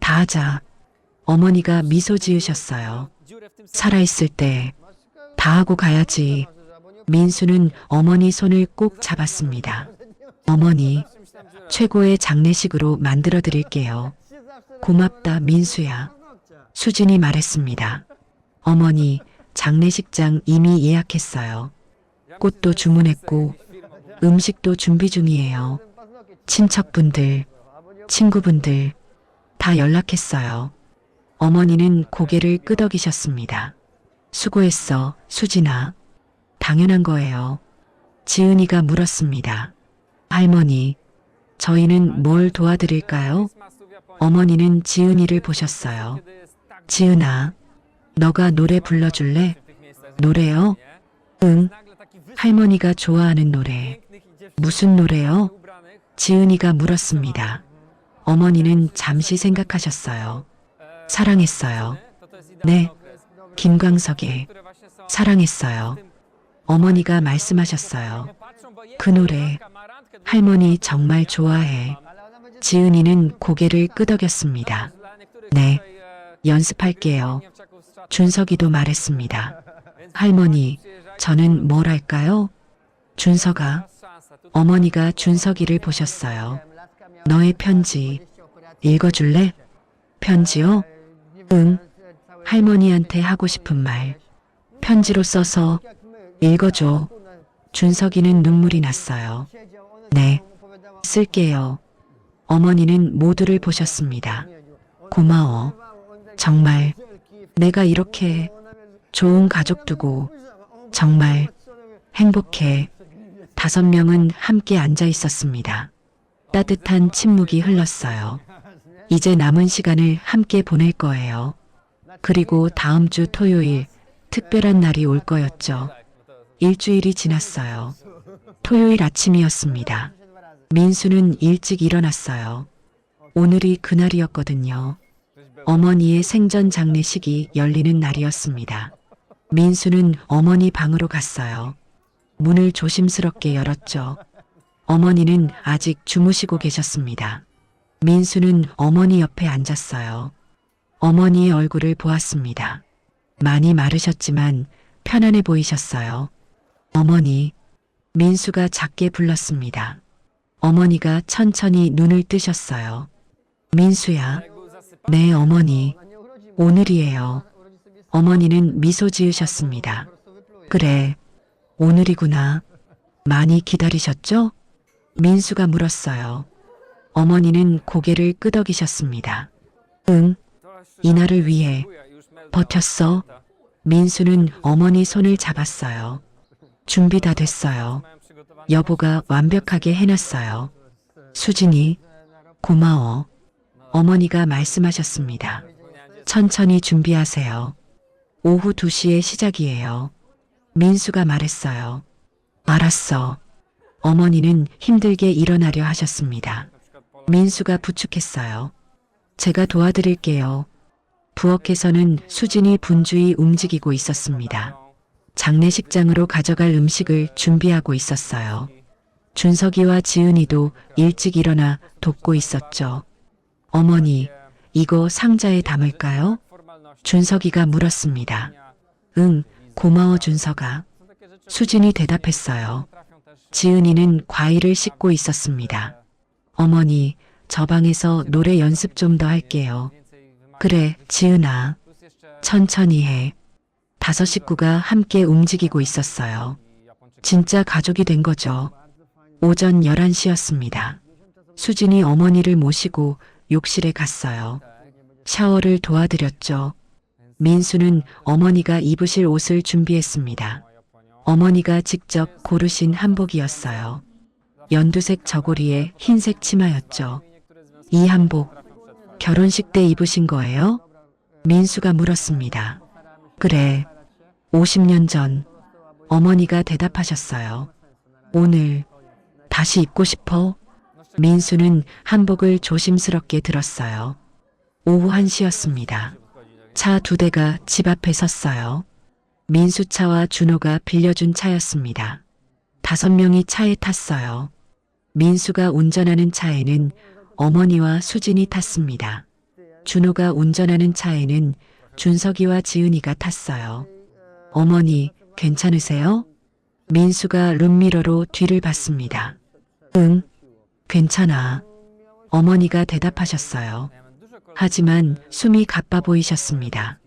Speaker 1: 다 하자. 어머니가 미소 지으셨어요. 살아있을 때 다 하고 가야지. 민수는 어머니 손을 꼭 잡았습니다. 어머니, 최고의 장례식으로 만들어 드릴게요. 고맙다, 민수야. 수진이 말했습니다. 어머니, 장례식장 이미 예약했어요. 꽃도 주문했고 음식도 준비 중이에요. 친척분들, 친구분들 다 연락했어요. 어머니는 고개를 끄덕이셨습니다. 수고했어, 수진아. 당연한 거예요. 지은이가 물었습니다. 할머니, 저희는 뭘 도와드릴까요? 어머니는 지은이를 보셨어요. 지은아, 너가 노래 불러줄래? 노래요? 응. 할머니가 좋아하는 노래. 무슨 노래요? 지은이가 물었습니다. 어머니는 잠시 생각하셨어요. 사랑했어요. 네. 김광석의 사랑했어요. 어머니가 말씀하셨어요. 그 노래 할머니 정말 좋아해. 지은이는 고개를 끄덕였습니다. 네, 연습할게요. 준석이도 말했습니다. 할머니, 저는 뭘 할까요? 준석아. 어머니가 준석이를 보셨어요. 너의 편지 읽어줄래? 편지요? 응. 할머니한테 하고 싶은 말. 편지로 써서 읽어줘. 준석이는 눈물이 났어요. 네, 쓸게요. 어머니는 모두를 보셨습니다. 고마워. 정말 내가 이렇게 좋은 가족 두고 정말 행복해. 5명은 함께 앉아 있었습니다. 따뜻한 침묵이 흘렀어요. 이제 남은 시간을 함께 보낼 거예요. 그리고 다음 주 토요일 특별한 날이 올 거였죠. 일주일이 지났어요. 토요일 아침이었습니다. 민수는 일찍 일어났어요. 오늘이 그날이었거든요. 어머니의 생전 장례식이 열리는 날이었습니다. 민수는 어머니 방으로 갔어요. 문을 조심스럽게 열었죠. 어머니는 아직 주무시고 계셨습니다. 민수는 어머니 옆에 앉았어요. 어머니의 얼굴을 보았습니다. 많이 마르셨지만 편안해 보이셨어요. 어머니, 민수가 작게 불렀습니다. 어머니가 천천히 눈을 뜨셨어요. 민수야. 네, 어머니. 오늘이에요. 어머니는 미소 지으셨습니다. 그래, 오늘이구나. 많이 기다리셨죠? 민수가 물었어요. 어머니는 고개를 끄덕이셨습니다. 응, 이날을 위해 버텼어. 민수는 어머니 손을 잡았어요. 준비 다 됐어요. 여보가 완벽하게 해놨어요. 수진이, 고마워. 어머니가 말씀하셨습니다. 천천히 준비하세요. 오후 2시에 시작이에요. 민수가 말했어요. 알았어. 어머니는 힘들게 일어나려 하셨습니다. 민수가 부축했어요. 제가 도와드릴게요. 부엌에서는 수진이 분주히 움직이고 있었습니다. 장례식장으로 가져갈 음식을 준비하고 있었어요. 준석이와 지은이도 일찍 일어나 돕고 있었죠. 어머니, 이거 상자에 담을까요? 준석이가 물었습니다. 응, 고마워 준석아. 수진이 대답했어요. 지은이는 과일을 씻고 있었습니다. 어머니, 저 방에서 노래 연습 좀 더 할게요. 그래, 지은아. 천천히 해. 5 식구가 함께 움직이고 있었어요. 진짜 가족이 된 거죠. 오전 11시였습니다. 수진이 어머니를 모시고 욕실에 갔어요. 샤워를 도와드렸죠. 민수는 어머니가 입으실 옷을 준비했습니다. 어머니가 직접 고르신 한복이었어요. 연두색 저고리에 흰색 치마였죠. 이 한복, 결혼식 때 입으신 거예요? 민수가 물었습니다. 그래, 50년 전 어머니가 대답하셨어요. 오늘 다시 입고 싶어? 민수는 한복을 조심스럽게 들었어요. 오후 1시였습니다. 차 2대가 집 앞에 섰어요. 민수 차와 준호가 빌려준 차였습니다. 5명이 차에 탔어요. 민수가 운전하는 차에는 어머니와 수진이 탔습니다. 준호가 운전하는 차에는 준석이와 지은이가 탔어요. 어머니, 괜찮으세요? 민수가 룸미러로 뒤를 봤습니다. 응, 괜찮아. 어머니가 대답하셨어요. 하지만 숨이 가빠 보이셨습니다.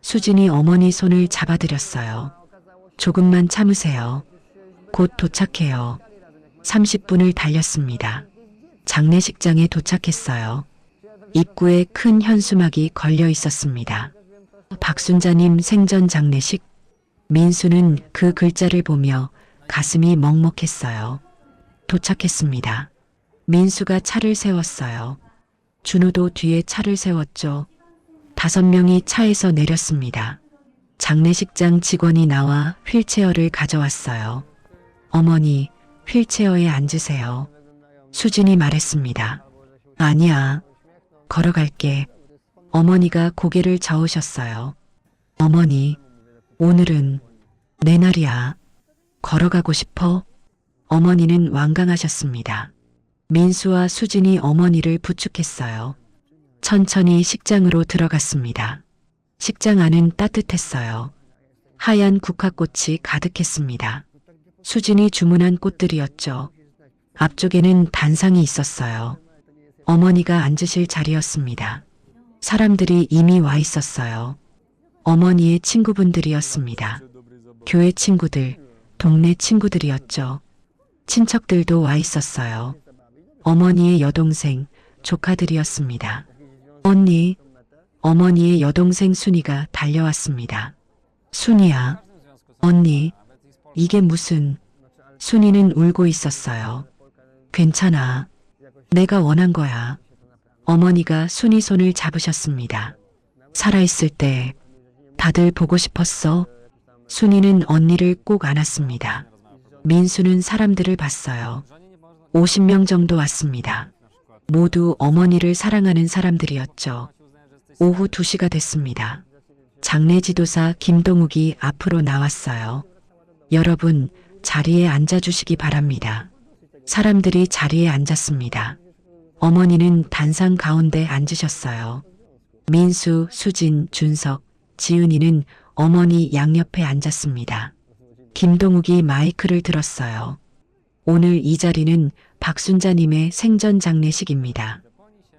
Speaker 1: 수진이 어머니 손을 잡아드렸어요. 조금만 참으세요. 곧 도착해요. 30분을 달렸습니다. 장례식장에 도착했어요. 입구에 큰 현수막이 걸려 있었습니다. 박순자님 생전 장례식. 민수는 그 글자를 보며 가슴이 먹먹했어요. 도착했습니다. 민수가 차를 세웠어요. 준호도 뒤에 차를 세웠죠. 5명이 차에서 내렸습니다. 장례식장 직원이 나와 휠체어를 가져왔어요. 어머니, 휠체어에 앉으세요. 수진이 말했습니다. 아니야. 걸어갈게. 어머니가 고개를 저으셨어요. 어머니, 오늘은 내 날이야. 걸어가고 싶어? 어머니는 완강하셨습니다. 민수와 수진이 어머니를 부축했어요. 천천히 식장으로 들어갔습니다. 식장 안은 따뜻했어요. 하얀 국화꽃이 가득했습니다. 수진이 주문한 꽃들이었죠. 앞쪽에는 단상이 있었어요. 어머니가 앉으실 자리였습니다. 사람들이 이미 와 있었어요. 어머니의 친구분들이었습니다. 교회 친구들, 동네 친구들이었죠. 친척들도 와 있었어요. 어머니의 여동생, 조카들이었습니다. 언니, 어머니의 여동생 순이가 달려왔습니다. 순이야, 언니, 이게 무슨... 순이는 울고 있었어요. 괜찮아. 내가 원한 거야. 어머니가 순이 손을 잡으셨습니다. 살아있을 때 다들 보고 싶었어. 순이는 언니를 꼭 안았습니다. 민수는 사람들을 봤어요. 50명 정도 왔습니다. 모두 어머니를 사랑하는 사람들이었죠. 오후 2시가 됐습니다. 장례지도사 김동욱이 앞으로 나왔어요. 여러분, 자리에 앉아주시기 바랍니다. 사람들이 자리에 앉았습니다. 어머니는 단상 가운데 앉으셨어요. 민수, 수진, 준석, 지은이는 어머니 양옆에 앉았습니다. 김동욱이 마이크를 들었어요. 오늘 이 자리는 박순자님의 생전 장례식입니다.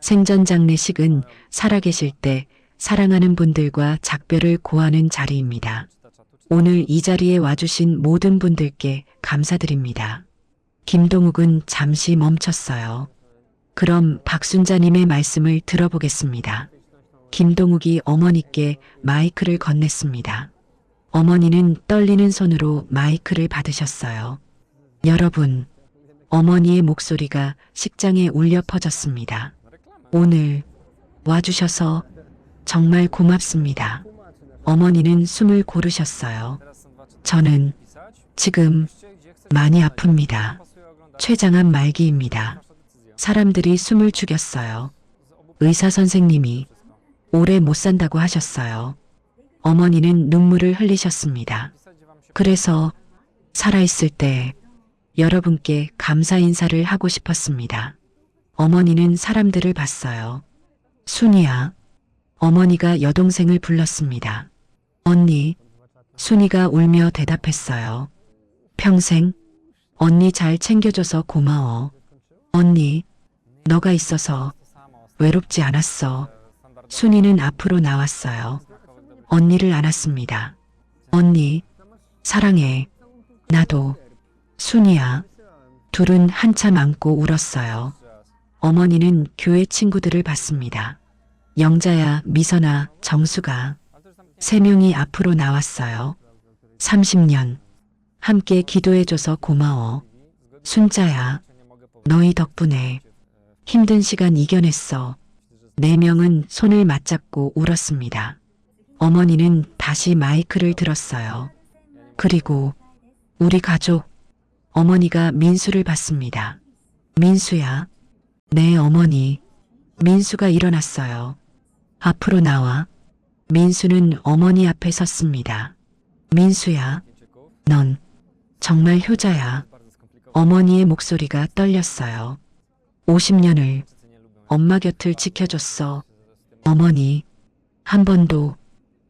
Speaker 1: 생전 장례식은 살아계실 때 사랑하는 분들과 작별을 고하는 자리입니다. 오늘 이 자리에 와주신 모든 분들께 감사드립니다. 김동욱은 잠시 멈췄어요. 그럼 박순자님의 말씀을 들어보겠습니다. 김동욱이 어머니께 마이크를 건넸습니다. 어머니는 떨리는 손으로 마이크를 받으셨어요. 여러분, 어머니의 목소리가 식장에 울려 퍼졌습니다. 오늘 와주셔서 정말 고맙습니다. 어머니는 숨을 고르셨어요. 저는 지금 많이 아픕니다. 췌장암 말기입니다. 사람들이 숨을 죽였어요. 의사 선생님이 오래 못 산다고 하셨어요. 어머니는 눈물을 흘리셨습니다. 그래서 살아있을 때 여러분께 감사 인사를 하고 싶었습니다. 어머니는 사람들을 봤어요. 순이야. 어머니가 여동생을 불렀습니다. 언니. 순이가 울며 대답했어요. 평생 언니 잘 챙겨줘서 고마워. 언니, 너가 있어서 외롭지 않았어. 순이는 앞으로 나왔어요. 언니를 안았습니다. 언니, 사랑해. 나도. 순이야. 둘은 한참 안고 울었어요. 어머니는 교회 친구들을 봤습니다. 영자야, 미선아, 정수가. 세 명이 앞으로 나왔어요. 30년. 함께 기도해줘서 고마워. 순자야, 너희 덕분에 힘든 시간 이겨냈어. 네 명은 손을 맞잡고 울었습니다. 어머니는 다시 마이크를 들었어요. 그리고 우리 가족. 어머니가 민수를 봤습니다. 민수야. 네, 어머니. 민수가 일어났어요. 앞으로 나와. 민수는 어머니 앞에 섰습니다. 민수야, 넌 정말 효자야. 어머니의 목소리가 떨렸어요. 50년을 엄마 곁을 지켜줬어. 어머니, 한 번도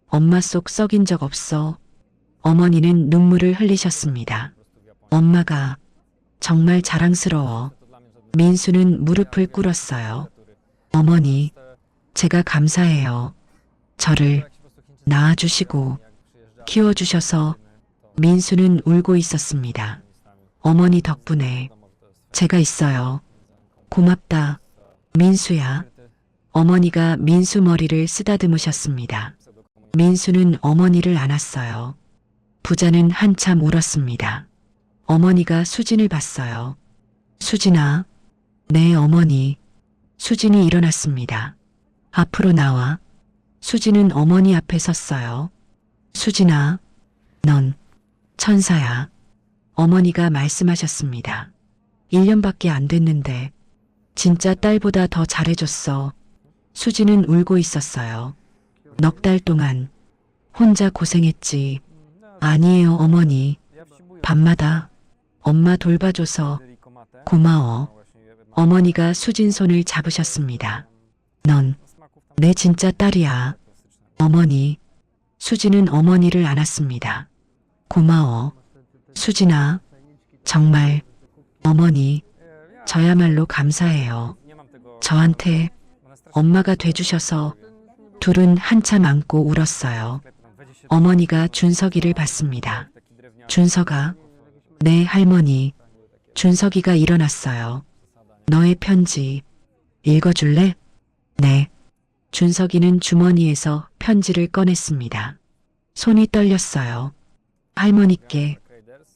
Speaker 1: 엄마 속 썩인 적 없어. 어머니는 눈물을 흘리셨습니다. 엄마가 정말 자랑스러워. 민수는 무릎을 꿇었어요. 어머니, 제가 감사해요. 저를 낳아주시고 키워주셔서. 민수는 울고 있었습니다. 어머니 덕분에 제가 있어요. 고맙다. 민수야. 어머니가 민수 머리를 쓰다듬으셨습니다. 민수는 어머니를 안았어요. 부자는 한참 울었습니다. 어머니가 수진을 봤어요. 수진아. 네, 어머니. 수진이 일어났습니다. 앞으로 나와. 수진은 어머니 앞에 섰어요. 수진아, 넌 천사야. 어머니가 말씀하셨습니다. 1년밖에 안 됐는데 진짜 딸보다 더 잘해줬어. 수진은 울고 있었어요. 넉 달 동안 혼자 고생했지. 아니에요, 어머니. 밤마다 엄마 돌봐줘서 고마워. 어머니가 수진 손을 잡으셨습니다. 넌 내 진짜 딸이야. 어머니. 수진은 어머니를 안았습니다. 고마워. 수진아. 정말 어머니, 저야말로 감사해요. 저한테 엄마가 돼주셔서. 둘은 한참 안고 울었어요. 어머니가 준석이를 봤습니다. 준석아. 네, 할머니. 준석이가 일어났어요. 너의 편지 읽어줄래? 네. 준석이는 주머니에서 편지를 꺼냈습니다. 손이 떨렸어요. 할머니께.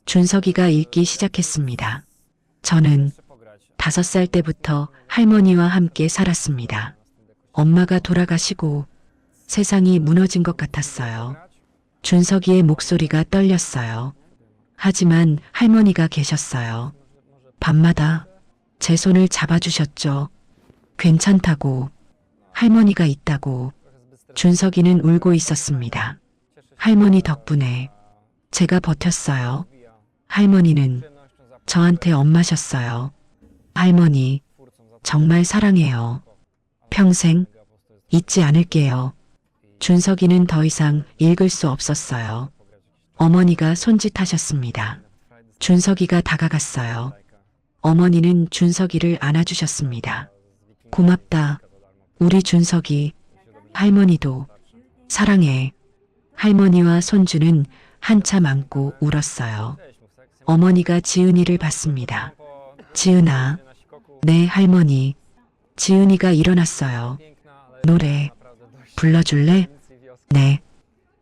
Speaker 1: 준석이가 읽기 시작했습니다. 저는 5살 때부터 할머니와 함께 살았습니다. 엄마가 돌아가시고 세상이 무너진 것 같았어요. 준석이의 목소리가 떨렸어요. 하지만 할머니가 계셨어요. 밤마다 제 손을 잡아주셨죠. 괜찮다고. 할머니가 있다고. 준석이는 울고 있었습니다. 할머니 덕분에 제가 버텼어요. 할머니는 저한테 엄마셨어요. 할머니, 정말 사랑해요. 평생 잊지 않을게요. 준석이는 더 이상 읽을 수 없었어요. 어머니가 손짓하셨습니다. 준석이가 다가갔어요. 어머니는 준석이를 안아주셨습니다. 고맙다. 우리 준석이. 할머니도 사랑해. 할머니와 손주는 한참 안고 울었어요. 어머니가 지은이를 봤습니다. 지은아. 네, 할머니. 지은이가 일어났어요. 노래 불러줄래? 네.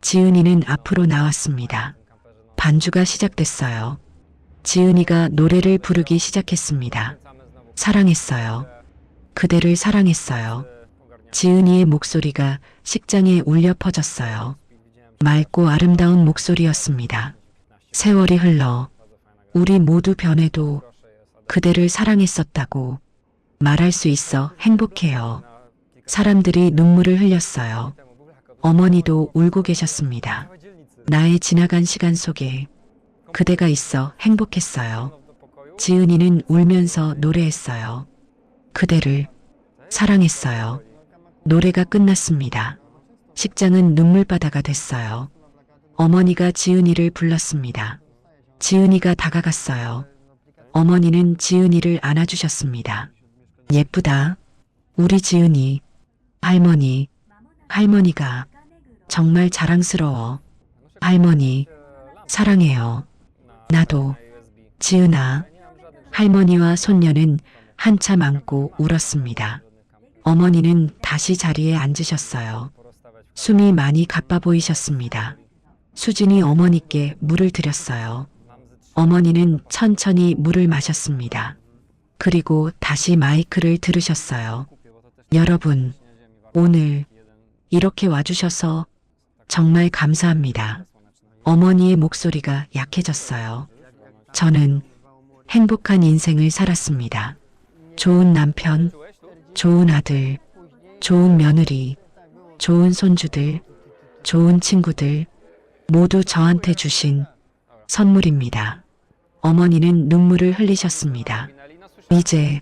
Speaker 1: 지은이는 앞으로 나왔습니다. 반주가 시작됐어요. 지은이가 노래를 부르기 시작했습니다. 사랑했어요. 그대를 사랑했어요. 지은이의 목소리가 식장에 울려 퍼졌어요. 맑고 아름다운 목소리였습니다. 세월이 흘러 우리 모두 변해도 그대를 사랑했었다고 말할 수 있어 행복해요. 사람들이 눈물을 흘렸어요. 어머니도 울고 계셨습니다. 나의 지나간 시간 속에 그대가 있어 행복했어요. 지은이는 울면서 노래했어요. 그대를 사랑했어요. 노래가 끝났습니다. 식장은 눈물바다가 됐어요. 어머니가 지은이를 불렀습니다. 지은이가 다가갔어요. 어머니는 지은이를 안아주셨습니다. 예쁘다. 우리 지은이. 할머니. 할머니가 정말 자랑스러워. 할머니. 사랑해요. 나도. 지은아. 할머니와 손녀는 한참 안고 울었습니다. 어머니는 다시 자리에 앉으셨어요. 숨이 많이 가빠 보이셨습니다. 수진이 어머니께 물을 드렸어요. 어머니는 천천히 물을 마셨습니다. 그리고 다시 마이크를 들으셨어요. 여러분, 오늘 이렇게 와주셔서 정말 감사합니다. 어머니의 목소리가 약해졌어요. 저는 행복한 인생을 살았습니다. 좋은 남편, 좋은 아들, 좋은 며느리, 좋은 손주들, 좋은 친구들, 모두 저한테 주신 선물입니다. 어머니는 눈물을 흘리셨습니다. 이제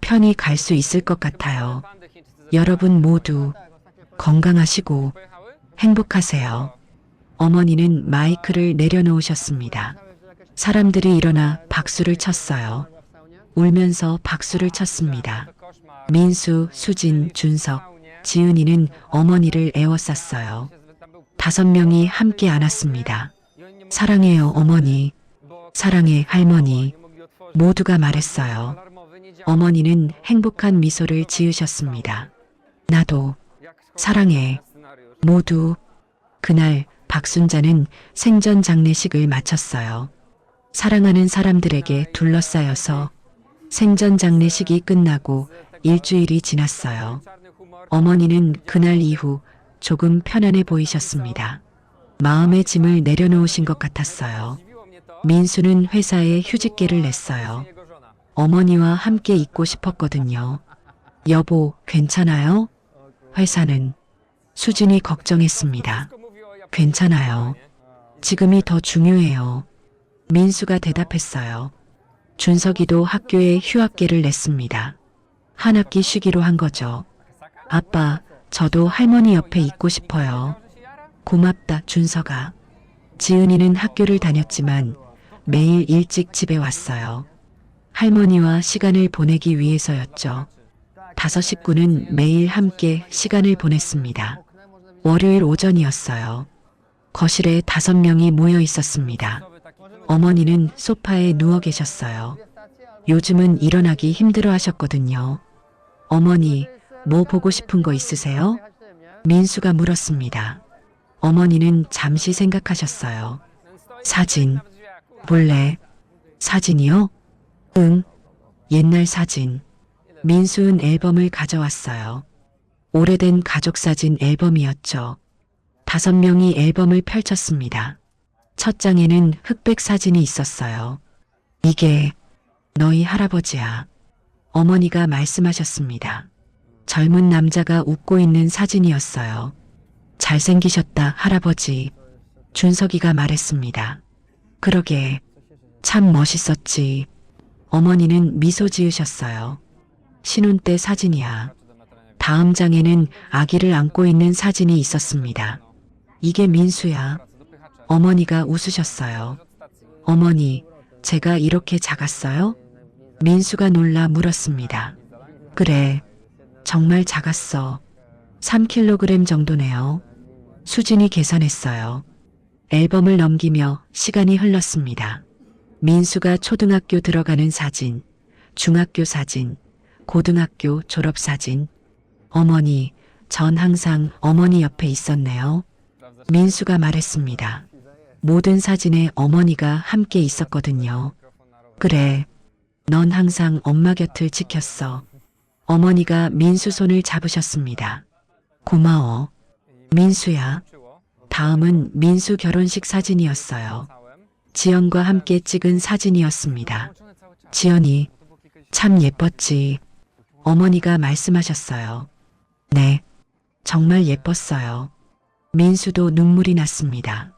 Speaker 1: 편히 갈 수 있을 것 같아요. 여러분 모두 건강하시고 행복하세요. 어머니는 마이크를 내려놓으셨습니다. 사람들이 일어나 박수를 쳤어요. 울면서 박수를 쳤습니다. 민수, 수진, 준석, 지은이는 어머니를 애워쌌어요. 5명이 함께 안았습니다. 사랑해요, 어머니. 사랑해, 할머니. 모두가 말했어요. 어머니는 행복한 미소를 지으셨습니다. 나도 사랑해. 모두. 그날 박순자는 생전 장례식을 마쳤어요. 사랑하는 사람들에게 둘러싸여서 생전 장례식이 끝나고 일주일이 지났어요. 어머니는 그날 이후 조금 편안해 보이셨습니다. 마음의 짐을 내려놓으신 것 같았어요. 민수는 회사에 휴직계를 냈어요. 어머니와 함께 있고 싶었거든요. 여보, 괜찮아요? 회사는 수진이 걱정했습니다. 괜찮아요. 지금이 더 중요해요. 민수가 대답했어요. 준석이도 학교에 휴학계를 냈습니다. 한 학기 쉬기로 한 거죠. 아빠, 저도 할머니 옆에 있고 싶어요. 고맙다, 준석아. 지은이는 학교를 다녔지만 매일 일찍 집에 왔어요. 할머니와 시간을 보내기 위해서였죠. 5 식구는 매일 함께 시간을 보냈습니다. 월요일 오전이었어요. 거실에 5명이 모여 있었습니다. 어머니는 소파에 누워 계셨어요. 요즘은 일어나기 힘들어 하셨거든요. 어머니, 뭐 보고 싶은 거 있으세요? 민수가 물었습니다. 어머니는 잠시 생각하셨어요. 사진. 볼래? 사진이요? 응. 옛날 사진. 민수는 앨범을 가져왔어요. 오래된 가족사진 앨범이었죠. 5명이 앨범을 펼쳤습니다. 첫 장에는 흑백 사진이 있었어요. 이게 너희 할아버지야. 어머니가 말씀하셨습니다. 젊은 남자가 웃고 있는 사진이었어요. 잘생기셨다, 할아버지. 준석이가 말했습니다. 그러게, 참 멋있었지. 어머니는 미소 지으셨어요. 신혼 때 사진이야. 다음 장에는 아기를 안고 있는 사진이 있었습니다. 이게 민수야. 어머니가 웃으셨어요. 어머니, 제가 이렇게 작았어요? 민수가 놀라 물었습니다. 그래, 정말 작았어. 3kg 정도네요. 수진이 계산했어요. 앨범을 넘기며 시간이 흘렀습니다. 민수가 초등학교 들어가는 사진, 중학교 사진, 고등학교 졸업 사진. 어머니, 전 항상 어머니 옆에 있었네요. 민수가 말했습니다. 모든 사진에 어머니가 함께 있었거든요. 그래, 넌 항상 엄마 곁을 지켰어. 어머니가 민수 손을 잡으셨습니다. 고마워. 민수야. 다음은 민수 결혼식 사진이었어요. 지연과 함께 찍은 사진이었습니다. 지연이 참 예뻤지. 어머니가 말씀하셨어요. 네, 정말 예뻤어요. 민수도 눈물이 났습니다.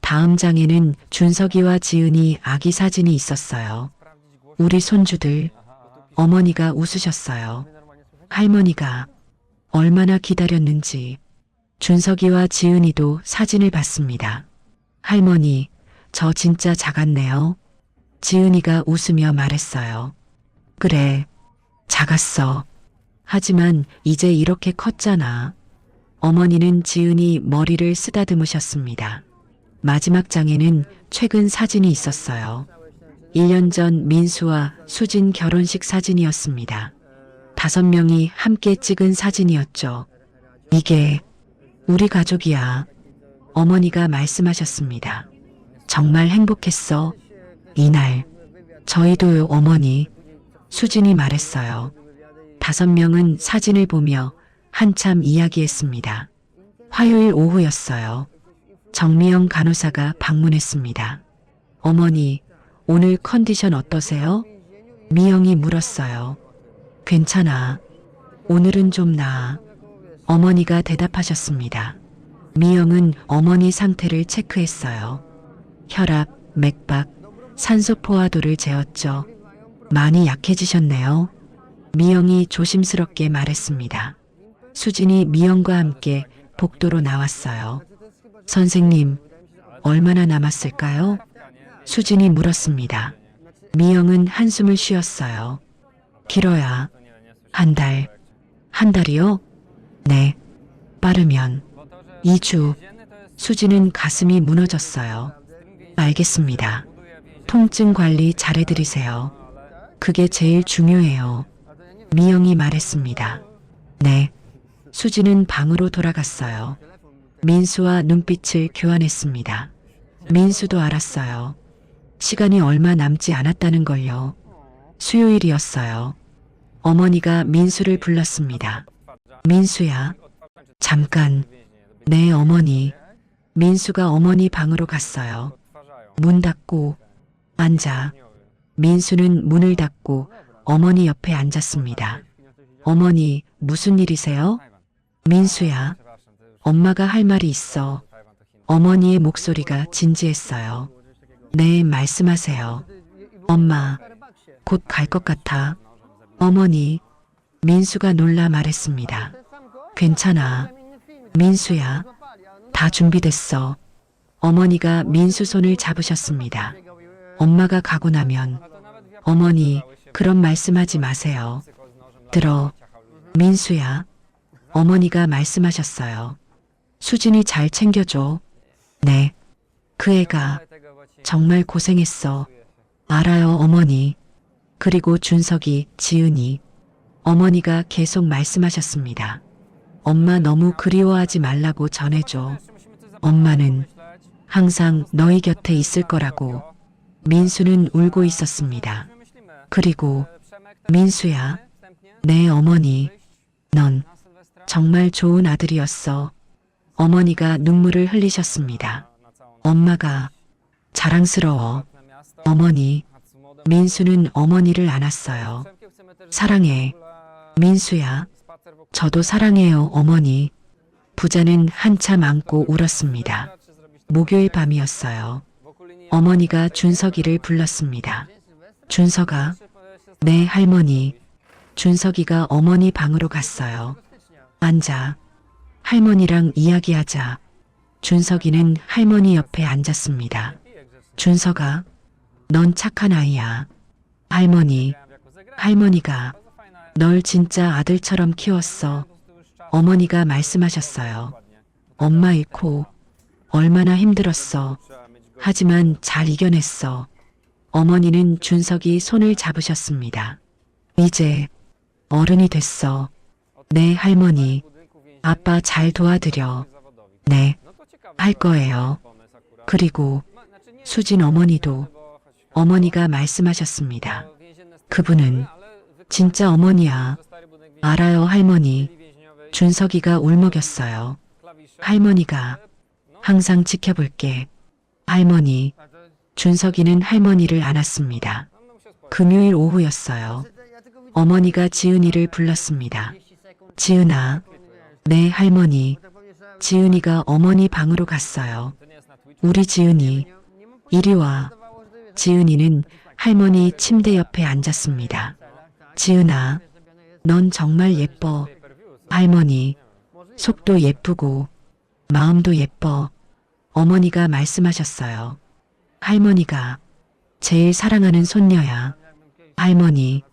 Speaker 1: 다음 장에는 준석이와 지은이 아기 사진이 있었어요. 우리 손주들. 어머니가 웃으셨어요. 할머니가 얼마나 기다렸는지 준석이와 지은이도 사진을 봤습니다. 할머니, 저 진짜 작았네요. 지은이가 웃으며 말했어요. 그래, 작았어. 하지만 이제 이렇게 컸잖아. 어머니는 지은이 머리를 쓰다듬으셨습니다. 마지막 장에는 최근 사진이 있었어요. 1년 전 민수와 수진 결혼식 사진이었습니다. 5명이 함께 찍은 사진이었죠. 이게 우리 가족이야. 어머니가 말씀하셨습니다. 정말 행복했어. 이날. 저희도요, 어머니. 수진이 말했어요. 5명은 사진을 보며 한참 이야기했습니다. 화요일 오후였어요. 정미영 간호사가 방문했습니다. 어머니, 오늘 컨디션 어떠세요? 미영이 물었어요. 괜찮아. 오늘은 좀 나아. 어머니가 대답하셨습니다. 미영은 어머니 상태를 체크했어요. 혈압, 맥박, 산소 포화도를 재었죠. 많이 약해지셨네요. 미영이 조심스럽게 말했습니다. 수진이 미영과 함께 복도로 나왔어요. 선생님, 얼마나 남았을까요? 수진이 물었습니다. 미영은 한숨을 쉬었어요. 길어야 한 달. 한 달이요? 네. 빠르면 2주. 수진은 가슴이 무너졌어요. 알겠습니다. 통증 관리 잘해드리세요. 그게 제일 중요해요. 미영이 말했습니다. 네. 수진은 방으로 돌아갔어요. 민수와 눈빛을 교환했습니다. 민수도 알았어요. 시간이 얼마 남지 않았다는 걸요. 수요일이었어요. 어머니가 민수를 불렀습니다. 민수야. 잠깐. 네, 어머니. 민수가 어머니 방으로 갔어요. 문 닫고 앉아. 민수는 문을 닫고 어머니 옆에 앉았습니다. 어머니, 무슨 일이세요? 민수야. 엄마가 할 말이 있어. 어머니의 목소리가 진지했어요. 네, 말씀하세요. 엄마, 곧 갈 것 같아. 어머니, 민수가 놀라 말했습니다. 괜찮아. 민수야. 다 준비됐어. 어머니가 민수 손을 잡으셨습니다. 엄마가 가고 나면 어머니, 그런 말씀하지 마세요. 들어. 민수야. 어머니가 말씀하셨어요. 수진이 잘 챙겨줘. 네. 그 애가 정말 고생했어. 알아요, 어머니. 그리고 준석이, 지은이. 어머니가 계속 말씀하셨습니다. 엄마 너무 그리워하지 말라고 전해줘. 엄마는 항상 너희 곁에 있을 거라고. 민수는 울고 있었습니다. 그리고 민수야. 네, 어머니. 넌 정말 좋은 아들이었어. 어머니가 눈물을 흘리셨습니다. 엄마가 자랑스러워. 어머니. 민수는 어머니를 안았어요. 사랑해. 민수야. 저도 사랑해요, 어머니. 부자는 한참 안고 울었습니다. 목요일 밤이었어요. 어머니가 준석이를 불렀습니다. 준석아. 네, 할머니. 준석이가 어머니 방으로 갔어요. 앉아. 할머니랑 이야기하자. 준석이는 할머니 옆에 앉았습니다. 준석아, 넌 착한 아이야. 할머니가 널 진짜 아들처럼 키웠어. 어머니가 말씀하셨어요. 엄마 잃고 얼마나 힘들었어. 하지만 잘 이겨냈어. 어머니는 준석이 손을 잡으셨습니다. 이제 어른이 됐어. 네, 할머니. 아빠 잘 도와드려. 네, 할 거예요. 그리고 수진 어머니도. 어머니가 말씀하셨습니다. 그분은 진짜 어머니야. 알아요, 할머니. 준석이가 울먹였어요. 할머니가 항상 지켜볼게. 할머니. 준석이는 할머니를 안았습니다. 금요일 오후였어요. 어머니가 지은이를 불렀습니다. 지은아. 네, 할머니. 지은이가 어머니 방으로 갔어요. 우리 지은이. 이리 와. 지은이는 할머니 침대 옆에 앉았습니다. 지은아, 넌 정말 예뻐. 할머니, 속도 예쁘고 마음도 예뻐. 어머니가 말씀하셨어요. 할머니가 제일 사랑하는 손녀야. 할머니,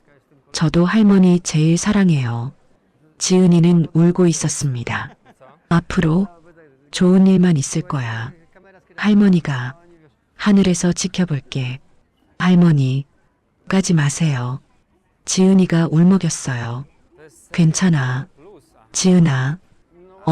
Speaker 1: 저도 할머니 제일 사랑해요. 지은이는 울고 있었습니다. 앞으로 좋은 일만 있을 거야. 할머니가 하늘에서 지켜볼게. 할머니, 가지 마세요. 지은이가 울먹였어요. 괜찮아. 지은아,